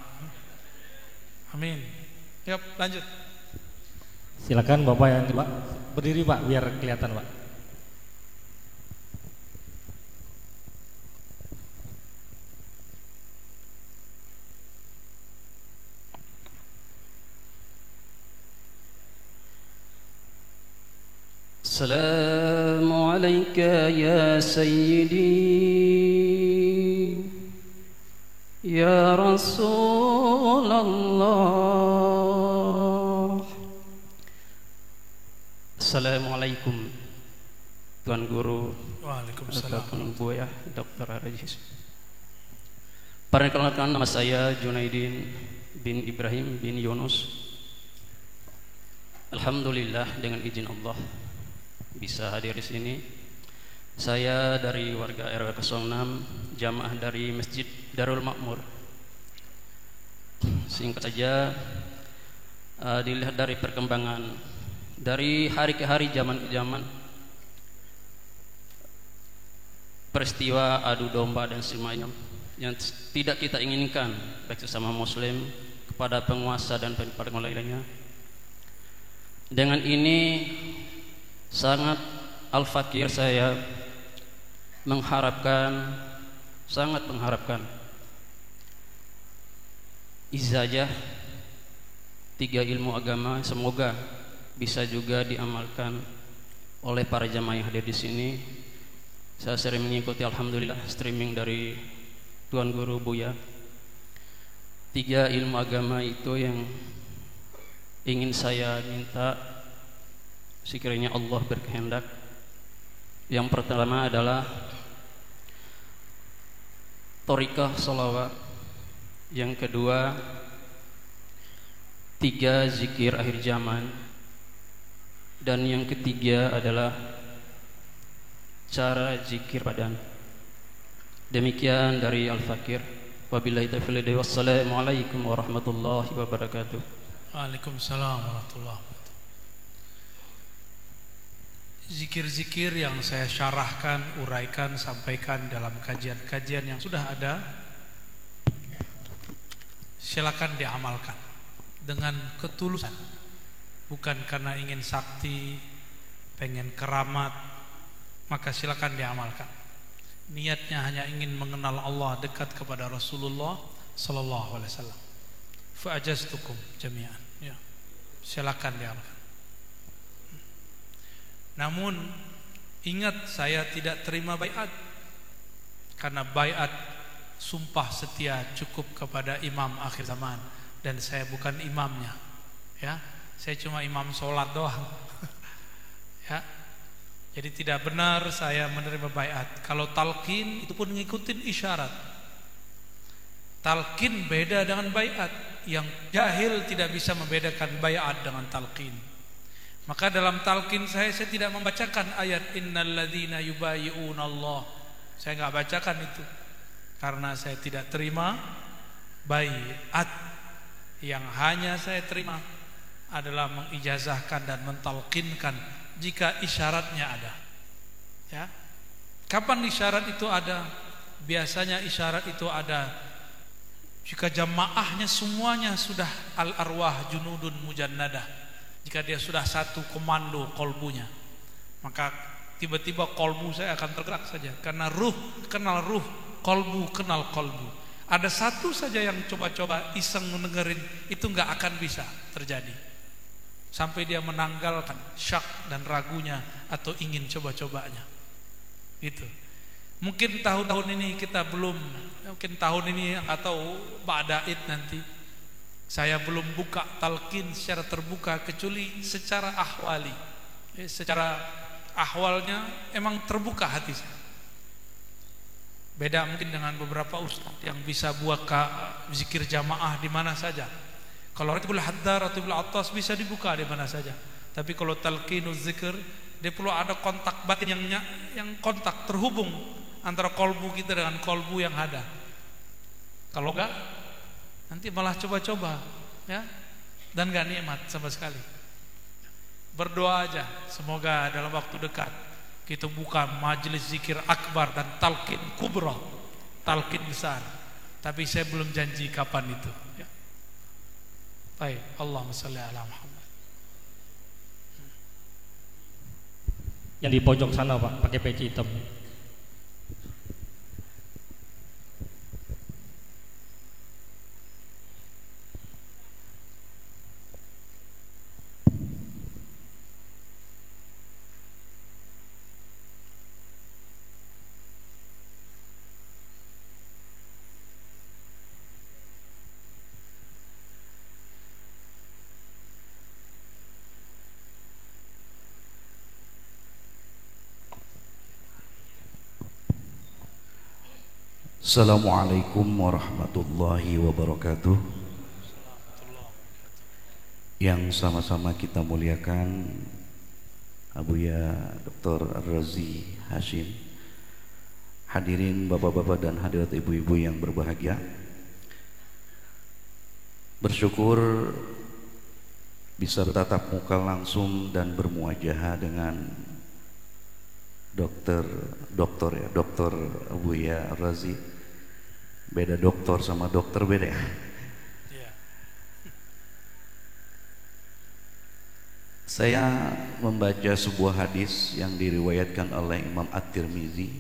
Amin. Yap, lanjut. Silakan Bapak yang Pak berdiri Pak biar kelihatan Pak. Assalamu alayka ya sayyidi ya Rasulullah. Assalamualaikum Tuan Guru. Waalaikumsalam. Tuan Buya Dr. Rajis. Perkenalkan, nama saya Junaidin bin Ibrahim bin Yunus. Alhamdulillah dengan izin Allah bisa hadir di sini. Saya dari warga RW 06, jamaah dari Masjid Darul Makmur. Singkat saja, dilihat dari perkembangan dari hari ke hari, zaman ke zaman, peristiwa adu domba dan semacam yang tidak kita inginkan baik sesama muslim, kepada penguasa dan pada lainnya. Dengan ini sangat al-fakir saya sangat mengharapkan izajah 3 ilmu agama semoga bisa juga diamalkan oleh para jamaah yang hadir di sini. Saya sering mengikuti alhamdulillah streaming dari Tuan Guru Buya. 3 ilmu agama itu yang ingin saya minta sekiranya Allah berkehendak. Yang pertama adalah thariqah sholawat. Yang kedua 3 zikir akhir zaman. Dan yang ketiga adalah cara zikir badan. Demikian dari Al-Fakir. Wabillahi taufiq. Wassalamualaikum warahmatullahi wabarakatuh. Waalaikumsalam warahmatullahi wabarakatuh. Zikir-zikir yang saya syarahkan, uraikan, sampaikan dalam kajian-kajian yang sudah ada, silakan diamalkan dengan ketulusan, bukan karena ingin sakti, pengen keramat, maka silakan diamalkan. Niatnya hanya ingin mengenal Allah, dekat kepada Rasulullah sallallahu alaihi wasallam. Fa ajaztukum jami'an. Ya. Silakan diamalkan. Namun ingat, saya tidak terima baiat, karena baiat sumpah setia cukup kepada imam akhir zaman, dan saya bukan imamnya. Ya, saya cuma imam sholat doang. Ya, jadi tidak benar saya menerima baiat. Kalau talqin itu pun ngikutin isyarat. Talqin beda dengan baiat. Yang jahil tidak bisa membedakan baiat dengan talqin. Maka dalam talqin saya tidak membacakan ayat innal ladzina yubayyi'una Allah. Saya enggak bacakan itu karena saya tidak terima baiat. Yang hanya saya terima adalah mengijazahkan dan mentalqinkan jika isyaratnya ada. Ya. Kapan isyarat itu ada? Biasanya isyarat itu ada jika jamaahnya semuanya sudah al-arwah junudun mujannadah. Jika dia sudah satu komando kolbunya, maka tiba-tiba kolbu saya akan tergerak saja. Karena ruh kenal ruh, kolbu kenal kolbu. Ada satu saja yang coba-coba iseng mendengerin, itu enggak akan bisa terjadi sampai dia menanggalkan syak dan ragunya atau ingin coba-cobanya. Gitu. Mungkin tahun-tahun ini kita belum, mungkin tahun ini atau ba'da Id nanti saya belum buka talqin secara terbuka kecuali secara ahwali. Secara ahwalnya emang terbuka hati saya. Beda mungkin dengan beberapa ustaz yang bisa buka zikir jamaah di mana saja. Kalau Ratibul Haddar atau Ratibul Attas bisa dibuka di mana saja. Tapi kalau talqinuz zikir, dia perlu ada kontak batin yang kontak terhubung antara kolbu kita dengan kolbu yang ada. Kalau enggak, nanti malah coba-coba, ya, dan enggak nikmat sama sekali. Berdoa aja, semoga dalam waktu dekat kita buka majelis zikir akbar dan talqin kubra, talqin besar. Tapi saya belum janji kapan itu. Ya. Baik, Allahumma shalli ala Muhammad. Yang di pojok sana Pak, pakai peci hitam. Assalamualaikum warahmatullahi wabarakatuh. Yang sama-sama kita muliakan Abuya Dr. Ar-Razi Hashim, hadirin bapak-bapak dan hadirat ibu-ibu yang berbahagia. Bersyukur bisa bertatap muka langsung dan bermuajahah dengan Dr. Abuya Ar-Razi Beda dokter sama dokter beda. Ya. Saya membaca sebuah hadis yang diriwayatkan oleh Imam At-Tirmizi.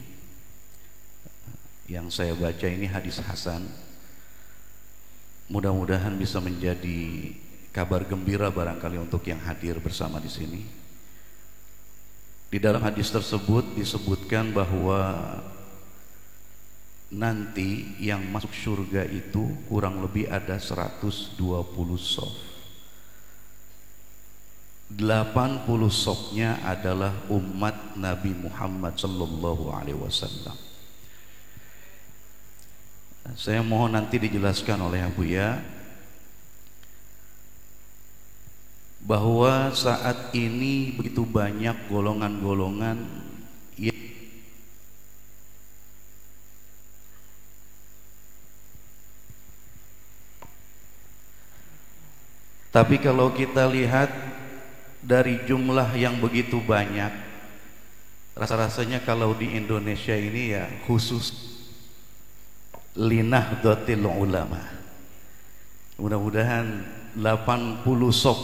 Yang saya baca ini hadis hasan. Mudah-mudahan bisa menjadi kabar gembira barangkali untuk yang hadir bersama di sini. Di dalam hadis tersebut disebutkan bahwa nanti yang masuk surga itu kurang lebih ada 120 shaf. 80 shafnya adalah umat Nabi Muhammad sallallahu alaihi wasallam. Saya mohon nanti dijelaskan oleh Abuya bahwa saat ini begitu banyak golongan-golongan yang tapi kalau kita lihat dari jumlah yang begitu banyak, rasa-rasanya kalau di Indonesia ini ya khusus Linahdlatul Ulama. Mudah-mudahan 80 sok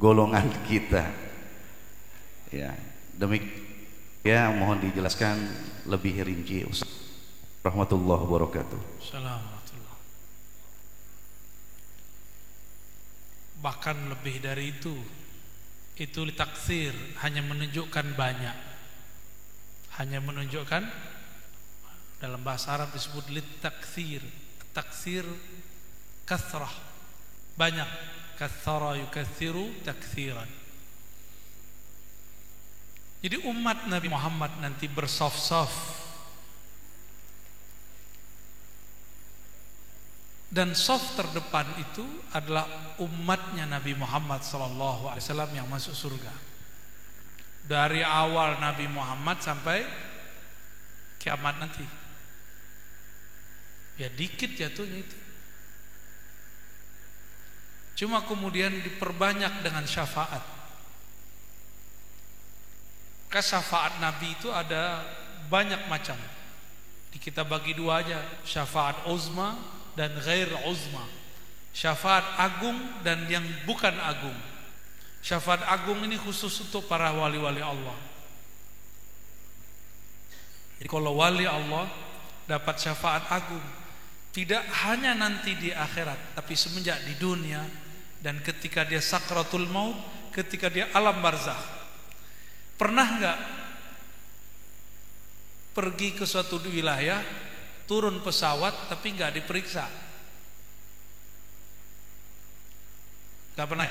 golongan kita. Ya, demikian mohon dijelaskan lebih rinci. Rahmatullah wabarakatuh. Assalamualaikum. Bahkan lebih dari itu litaksir, hanya menunjukkan banyak, hanya menunjukkan, dalam bahasa Arab disebut litaksir. Taksir kasrah, banyak. Katsara yukatsiru taksiran. Jadi umat Nabi Muhammad nanti bersaf-saf, dan saf terdepan itu adalah umatnya Nabi Muhammad SAW yang masuk surga. Dari awal Nabi Muhammad sampai kiamat nanti. Ya dikit jatuhnya itu. Cuma kemudian diperbanyak dengan syafaat. Syafaat Nabi itu ada banyak macam. Kita bagi dua aja, syafaat uzma dan ghair uzma. Syafaat agung dan yang bukan agung. Syafaat agung ini khusus untuk para wali-wali Allah. Jadi kalau wali Allah dapat syafaat agung, tidak hanya nanti di akhirat, tapi semenjak di dunia dan ketika dia sakratul maut, ketika dia alam barzakh. Pernah enggak pergi ke suatu wilayah, turun pesawat tapi enggak diperiksa? Enggak pernah.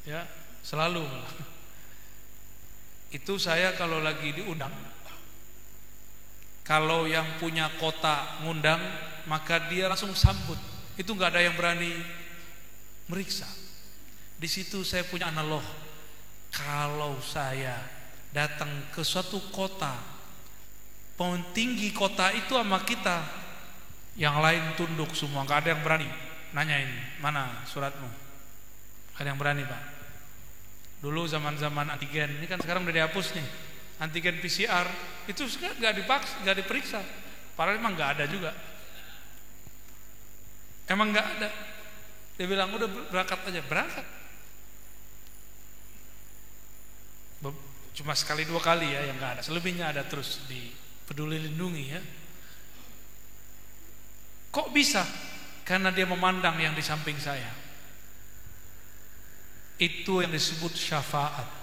Ya, selalu. Itu saya kalau lagi diundang, kalau yang punya kota ngundang, maka dia langsung sambut. Itu enggak ada yang berani meriksa. Di situ saya punya analog. Kalau saya datang ke suatu kota, pentinggi kota itu sama kita, yang lain tunduk semua, enggak ada yang berani nanyain, mana suratmu? Ada yang berani, Pak? Dulu zaman-zaman antigen, ini kan sekarang udah dihapus nih. Antigen PCR itu enggak diperiksa. Padahal emang enggak ada juga. Emang enggak ada. Dia bilang udah berangkat aja, berangkat. Cuma sekali dua kali ya yang enggak ada. Selebihnya ada terus di Peduli Lindungi ya. Kok bisa? Karena dia memandang yang di samping saya. Itu yang disebut syafaat.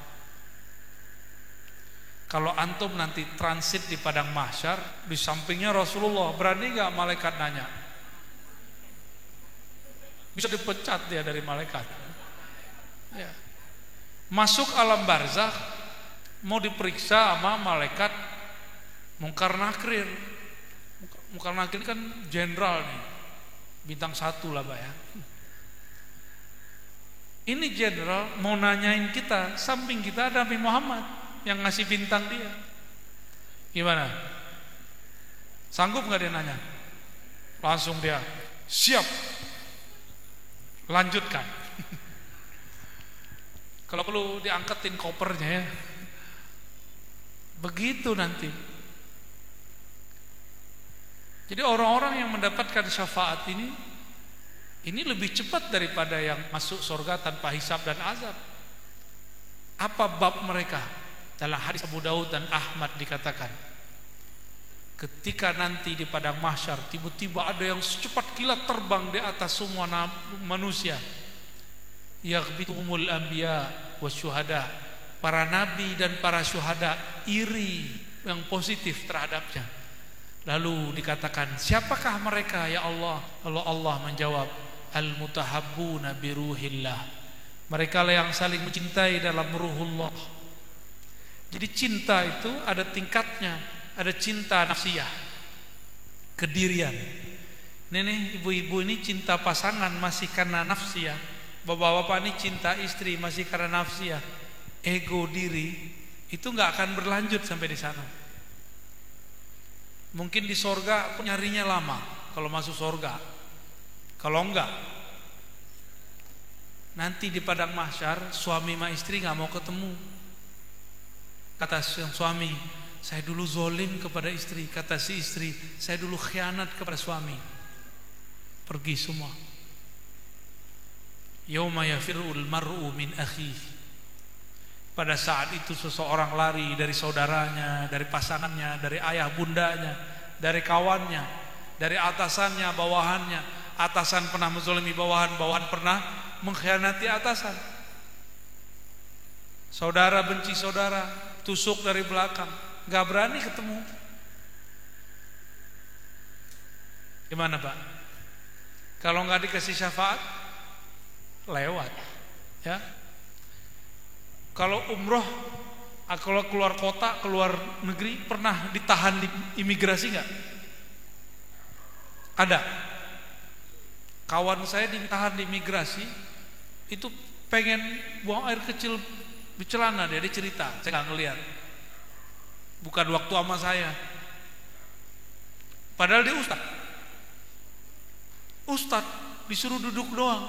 Kalau antum nanti transit di padang mahsyar, di sampingnya Rasulullah, berani enggak malaikat nanya? Bisa dipecat dia dari malaikat. Ya. Masuk alam barzakh, mau diperiksa sama malaikat Munkar Nakir. Munkar Nakir kan jenderal nih, bintang 1 lah Pak ya. Ini jenderal mau nanyain kita, samping kita ada Nabi Muhammad yang ngasih bintang dia. Gimana? Sanggup nggak dia nanya? Langsung dia siap, lanjutkan. Kalau perlu diangkatin kopernya ya. Begitu nanti. Jadi orang-orang yang mendapatkan syafaat ini lebih cepat daripada yang masuk surga tanpa hisab dan azab. Apa bab mereka? Dalam hadis Abu Daud dan Ahmad dikatakan, ketika nanti di padang mahsyar tiba-tiba ada yang secepat kilat terbang di atas semua manusia. Yaghbituhumul anbiya wasyuhada. Para nabi dan para syuhada iri yang positif terhadapnya. Lalu dikatakan, siapakah mereka ya Allah? Lalu Allah menjawab, al-mutahabbuna biruhillah. Mereka lah yang saling mencintai dalam ruhullah. Jadi cinta itu ada tingkatnya. Ada cinta nafsiyah, kedirian. Ini ibu-ibu ini cinta pasangan masih karena nafsiyah. Bapak-bapak ini cinta istri masih karena nafsiyah. Ego diri itu nggak akan berlanjut sampai di sana. Mungkin di sorga nyarinya lama kalau masuk sorga. Kalau enggak, nanti di padang mahsyar suami sama istri nggak mau ketemu. Kata yang suami, saya dulu zolim kepada istri. Kata si istri, saya dulu khianat kepada suami. Pergi semua. Yauma yafirul mar'u min akhihi. Pada saat itu seseorang lari dari saudaranya, dari pasangannya, dari ayah bundanya, dari kawannya, dari atasannya, bawahannya. Atasan pernah menzalimi bawahan, bawahan pernah mengkhianati atasan. Saudara benci saudara, tusuk dari belakang, gak berani ketemu. Gimana Pak? Kalau gak dikasih syafaat, lewat ya. Kalau umroh, kalau keluar kota, keluar negeri, pernah ditahan di imigrasi gak? Ada. Kawan saya ditahan di imigrasi, itu pengen buang air kecil di celana, dia cerita, saya gak ngeliat. Bukan waktu sama saya. Padahal dia Ustad disuruh duduk doang.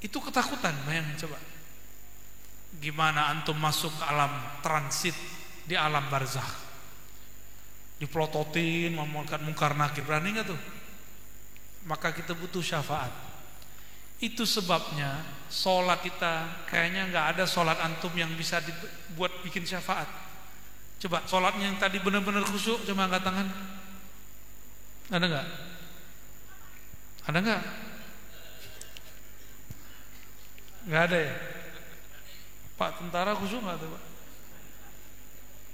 Itu ketakutan, bayangin coba. Gimana antum masuk ke alam transit di alam barzakh? Dipelototin, memulkan mungkar nakir, berani gak tuh? Maka kita butuh syafaat. Itu sebabnya sholat kita kayaknya gak ada sholat antum yang bisa dibuat bikin syafaat. Coba sholatnya yang tadi benar-benar khusyuk, coba angkat tangan. Ada gak? Ada gak? Gak ada ya? Pak tentara khusyuk gak tuh Pak?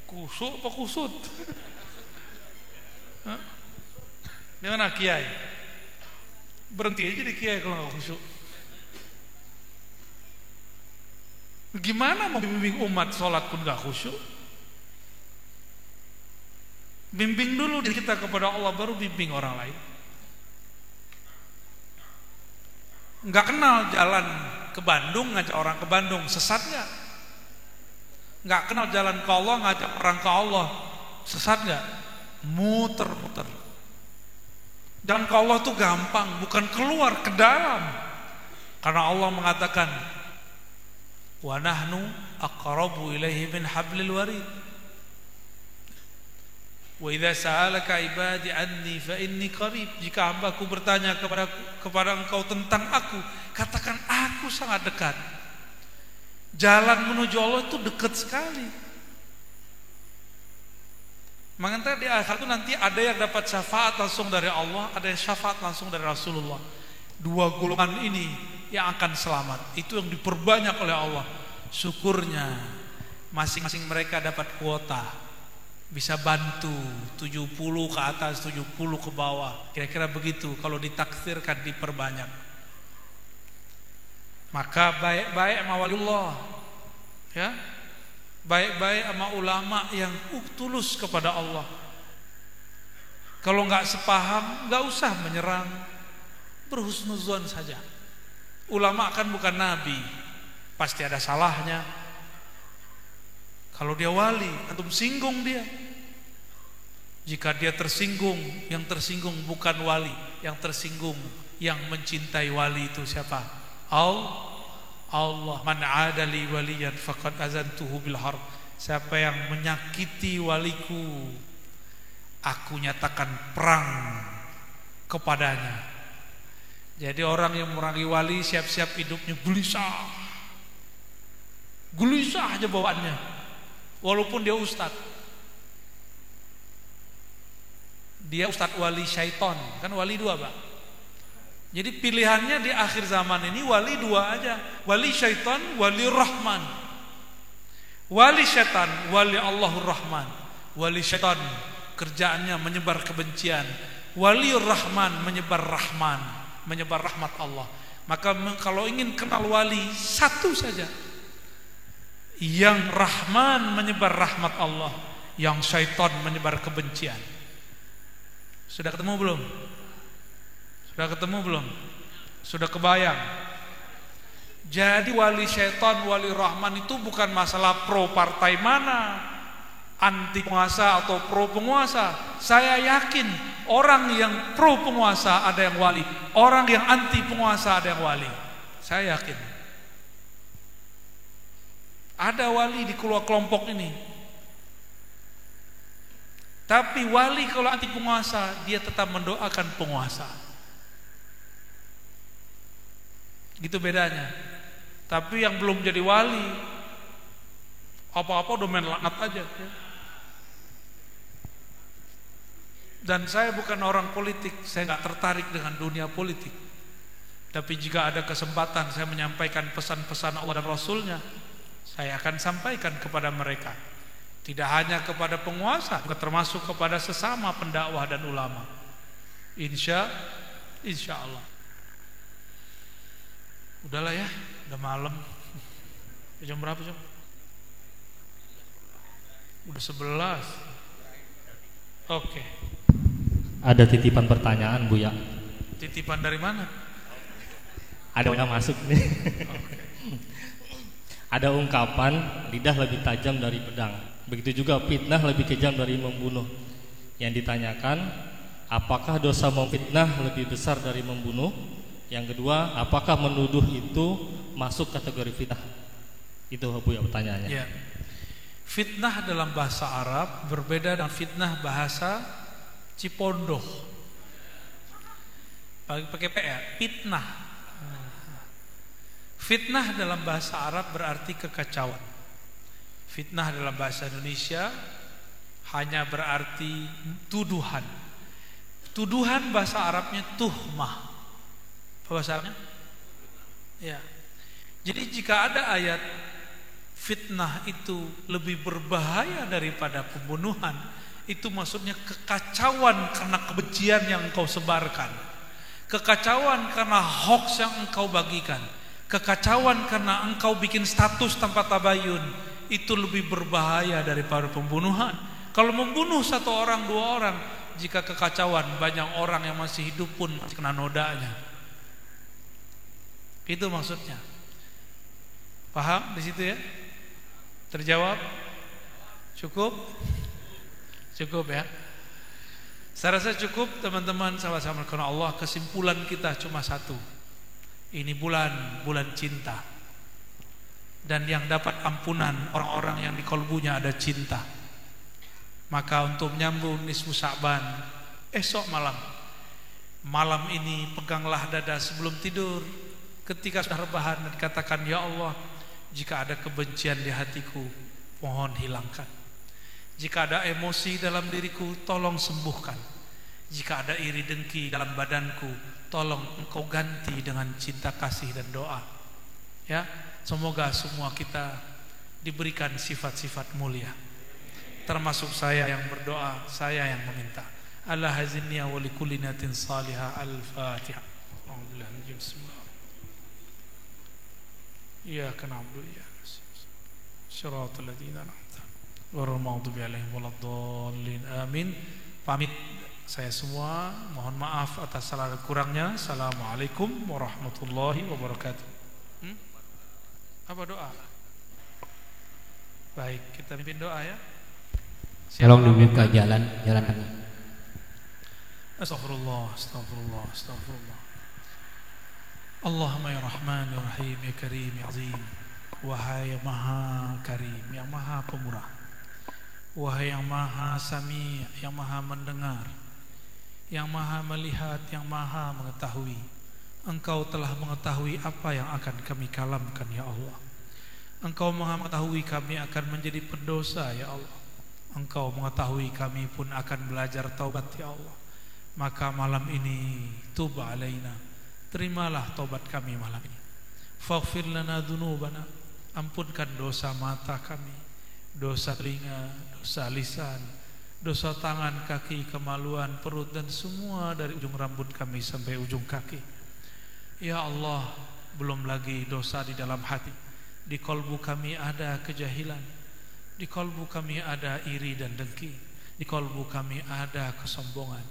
Khusyuk apa kusut? Di mana kiai? Berhenti aja di kiai kalau gak khusyuk. Gimana mau bimbing umat sholat pun gak khusyuk? Bimbing dulu diri kita kepada Allah, baru bimbing orang lain. Gak kenal jalan ke Bandung, ngajak orang ke Bandung, sesat gak? Gak kenal jalan ke Allah, ngajak orang ke Allah, sesat gak? Muter-muter. Jalan ke Allah tuh gampang, bukan keluar ke dalam. Karena Allah mengatakan, wa nahnu aqrabu ilaihi min hablil warid. Wa idza sa'alaka ibadi anni fa inni qarib. Jika hambaku bertanya kepada engkau tentang aku, katakan aku sangat dekat. Jalan menuju Allah itu dekat sekali. Makanya di akhir itu nanti ada yang dapat syafaat langsung dari Allah, ada yang syafaat langsung dari Rasulullah. Dua golongan ini yang akan selamat. Itu yang diperbanyak oleh Allah. Syukurnya masing-masing mereka dapat kuota. Bisa bantu 70 ke atas, 70 ke bawah. Kira-kira begitu kalau ditaksirkan, diperbanyak. Maka baik-baik sama waliullah, ya, baik-baik sama ulama yang tulus kepada Allah. Kalau nggak sepaham, nggak usah menyerang, berhusnuzon saja. Ulama kan bukan nabi, pasti ada salahnya. Kalau dia wali, antum singgung dia. Jika dia tersinggung, yang tersinggung bukan wali, yang tersinggung yang mencintai wali itu siapa? Allah. Man adali waliyan faqad azantuhu bil harb. Siapa yang menyakiti waliku, aku nyatakan perang kepadanya. Jadi orang yang memerangi wali siap-siap hidupnya gelisah aja bawaannya, walaupun dia ustadz. Dia ustadz wali syaiton, kan wali dua Pak. Jadi pilihannya di akhir zaman ini wali dua aja, wali syaiton, wali rahman. Wali syaitan, wali Allahur Rahman. Wali syaitan kerjaannya menyebar kebencian, wali rahman menyebar rahman, menyebar rahmat Allah. Maka kalau ingin kenal wali, satu saja, yang rahman menyebar rahmat Allah, yang syaitan menyebar kebencian. Sudah ketemu belum? Sudah ketemu belum? Sudah kebayang? Jadi wali syaitan, wali rahman itu bukan masalah pro partai mana, anti penguasa atau pro penguasa. Saya yakin orang yang pro penguasa ada yang wali, orang yang anti penguasa ada yang wali. Saya yakin ada wali di kelompok ini. Tapi wali kalau anti penguasa, dia tetap mendoakan penguasa. Gitu bedanya. Tapi yang belum jadi wali, apa-apa udah main laknat aja. Dan saya bukan orang politik, saya nggak tertarik dengan dunia politik. Tapi jika ada kesempatan saya menyampaikan pesan-pesan Allah dan Rasulnya, saya akan sampaikan kepada mereka. Tidak hanya kepada penguasa, termasuk kepada sesama pendakwah dan ulama. Insya Allah. Udahlah ya, udah malam. Jam berapa jam? Udah 11. Oke. Ada titipan pertanyaan Buya. Titipan dari mana? Ada yang masuk nih. Oke. Ada ungkapan lidah lebih tajam dari pedang. Begitu juga fitnah lebih kejam dari membunuh. Yang ditanyakan, apakah dosa memfitnah lebih besar dari membunuh? Yang kedua, apakah menuduh itu masuk kategori fitnah? Itu Buya pertanyaannya. Ya. Fitnah dalam bahasa Arab berbeda dengan fitnah bahasa Cipondoh. Pakai P ya, fitnah. Fitnah dalam bahasa Arab berarti kekacauan. Fitnah dalam bahasa Indonesia hanya berarti tuduhan. Tuduhan bahasa Arabnya tuhmah. Bahasa Arabnya? Ya. Jadi jika ada ayat fitnah itu lebih berbahaya daripada pembunuhan, itu maksudnya kekacauan karena kebencian yang engkau sebarkan, kekacauan karena hoax yang engkau bagikan, kekacauan karena engkau bikin status tanpa tabayun, itu lebih berbahaya daripada pembunuhan. Kalau membunuh satu orang, dua orang, jika kekacauan banyak orang yang masih hidup pun masih kena nodanya. Itu maksudnya. Paham di situ ya? Terjawab? Cukup? Cukup ya? Saya rasa cukup teman-teman, sama-sama karena Allah. Kesimpulan kita cuma satu. Ini bulan cinta. Dan yang dapat ampunan orang-orang yang di kalbunya ada cinta. Maka untuk menyambung nisfu Sya'ban, esok malam ini peganglah dada sebelum tidur. Ketika sudah rebahan dan dikatakan, ya Allah, jika ada kebencian di hatiku, mohon hilangkan. Jika ada emosi dalam diriku, tolong sembuhkan. Jika ada iri dengki dalam badanku, tolong engkau ganti dengan cinta kasih dan doa. Ya, semoga semua kita diberikan sifat-sifat mulia. Termasuk saya yang berdoa, saya yang meminta. Allah hazinniya wa likulli niyatin salihah. Al-Fatihah. Alhamdulillah. Bismillah. Iyyaka na'budu wa iyyaka nasta'in. Shiratal ladzina an'amta 'alaihim ghairil maghdubi 'alaihim waladdallin. Amin. Pamit saya semua, mohon maaf atas salah dan kurangnya. Assalamualaikum warahmatullahi wabarakatuh. Apa doa? Baik, kita pimpin doa ya. Tolong dibuka jalan kami. Astagfirullah. Allahumma ya Rahman ya Rahim ya Karim ya Azim. Wahai Maha Karim, yang Maha Pemurah, Wahai yang maha sami', yang maha mendengar, yang maha melihat, yang maha mengetahui, Engkau telah mengetahui apa yang akan kami kalamkan ya Allah. Engkau maha mengetahui kami akan menjadi pendosa ya Allah. Engkau mengetahui kami pun akan belajar taubat ya Allah. Maka malam ini tub alaina, terimalah taubat kami malam ini. Faghfir lana dzunubana, ampunkan dosa mata kami, dosa telinga, dosa lisan, dosa tangan, kaki, kemaluan, perut, dan semua dari ujung rambut kami sampai ujung kaki. Ya Allah, belum lagi dosa di dalam hati. Di kalbu kami ada kejahilan, di kalbu kami ada iri dan dengki, di kalbu kami ada kesombongan,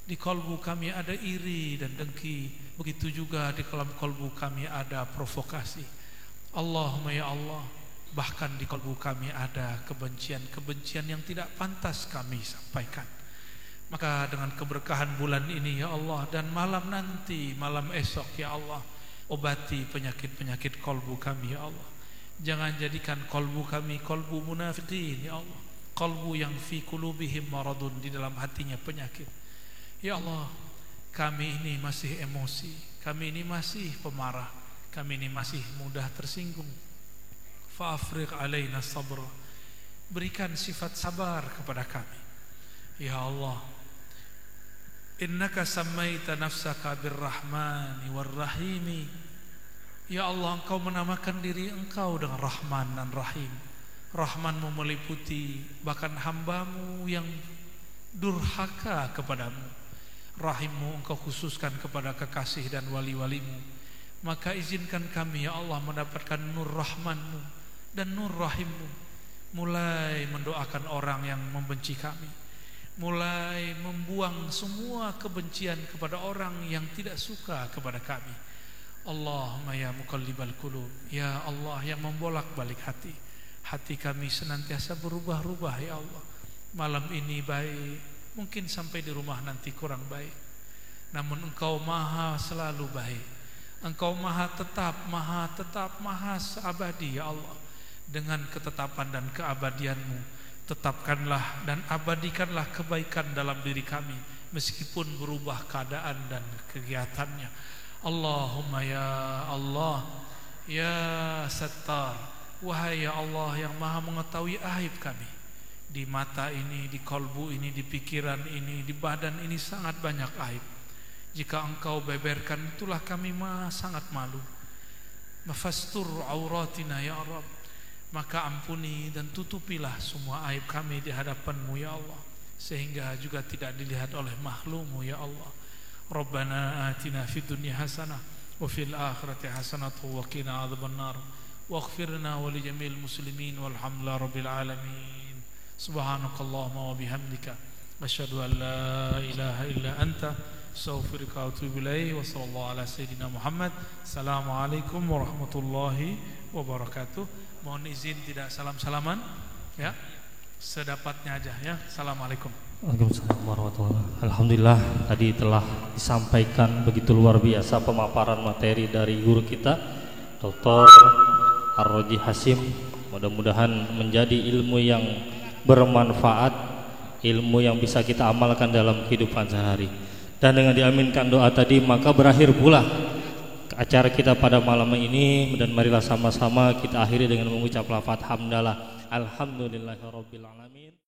di kalbu kami ada iri dan dengki. Begitu juga di dalam kalbu kami ada provokasi. Allahumma ya Allah, bahkan di kalbu kami ada kebencian-kebencian yang tidak pantas kami sampaikan. Maka dengan keberkahan bulan ini ya Allah, dan malam nanti, malam esok ya Allah, obati penyakit-penyakit kalbu kami ya Allah. Jangan jadikan kalbu kami kalbu munafiqin ya Allah, kalbu yang fi qulubihim maradun, di dalam hatinya penyakit. Ya Allah, kami ini masih emosi, kami ini masih pemarah, kami ini masih mudah tersinggung. Fa'afriq alaina sabra, berikan sifat sabar kepada kami ya Allah. Innaka sammaita nafsaka birrahmani warrahimi, ya Allah, Engkau menamakan diri Engkau dengan Rahman dan Rahim. Rahmanmu meliputi bahkan hambamu yang durhaka kepadamu, Rahimmu Engkau khususkan kepada kekasih dan wali-walimu. Maka izinkan kami ya Allah mendapatkan nur Rahmanmu dan nur Rahimmu, mulai mendoakan orang yang membenci kami, mulai membuang semua kebencian kepada orang yang tidak suka kepada kami. Allahumma ya muqallibal qulub, ya Allah yang membolak-balik hati, hati kami senantiasa berubah-ubah ya Allah. Malam ini baik, mungkin sampai di rumah nanti kurang baik, namun Engkau maha selalu baik, Engkau maha tetap, maha abadi ya Allah. Dengan ketetapan dan keabadianmu, tetapkanlah dan abadikanlah kebaikan dalam diri kami, meskipun berubah keadaan dan kegiatannya. Allahumma ya Allah, ya Sattar, wahai ya Allah yang maha mengetahui aib kami. Di mata ini, di kalbu ini, di pikiran ini, di badan ini sangat banyak aib. Jika Engkau beberkan, itulah kami sangat malu. Mafastur auratina ya Rabb, maka ampuni dan tutupilah semua aib kami di hadapan-Mu ya Allah, sehingga juga tidak dilihat oleh makhluk-Mu ya Allah. Rabbana atina fid dunya hasanah wa fil akhirati hasanah wa qina adzabannar waghfirna wa li jamil muslimin walhamdulillahi rabbil alamin. Subhanakallahumma wa bihamdika asyhadu an la ilaha illa anta astaghfiruka wa atubu ilaik. Wa sallallahu ala sayyidina Muhammad. Assalamualaikum warahmatullahi wabarakatuh. Mohon izin tidak salam-salaman ya, sedapatnya aja ya. Assalamualaikum. Waalaikumsalam warahmatullahi wabarakatuh. Alhamdulillah, tadi telah disampaikan begitu luar biasa pemaparan materi dari guru kita Dr. Ar-Raji Hasim. Mudah-mudahan menjadi ilmu yang bermanfaat, ilmu yang bisa kita amalkan dalam kehidupan sehari. Dan dengan diaminkan doa tadi, maka berakhir pula acara kita pada malam ini. Dan marilah sama-sama kita akhiri dengan mengucap lafaz hamdalah. Alhamdulillahirabbil alamin.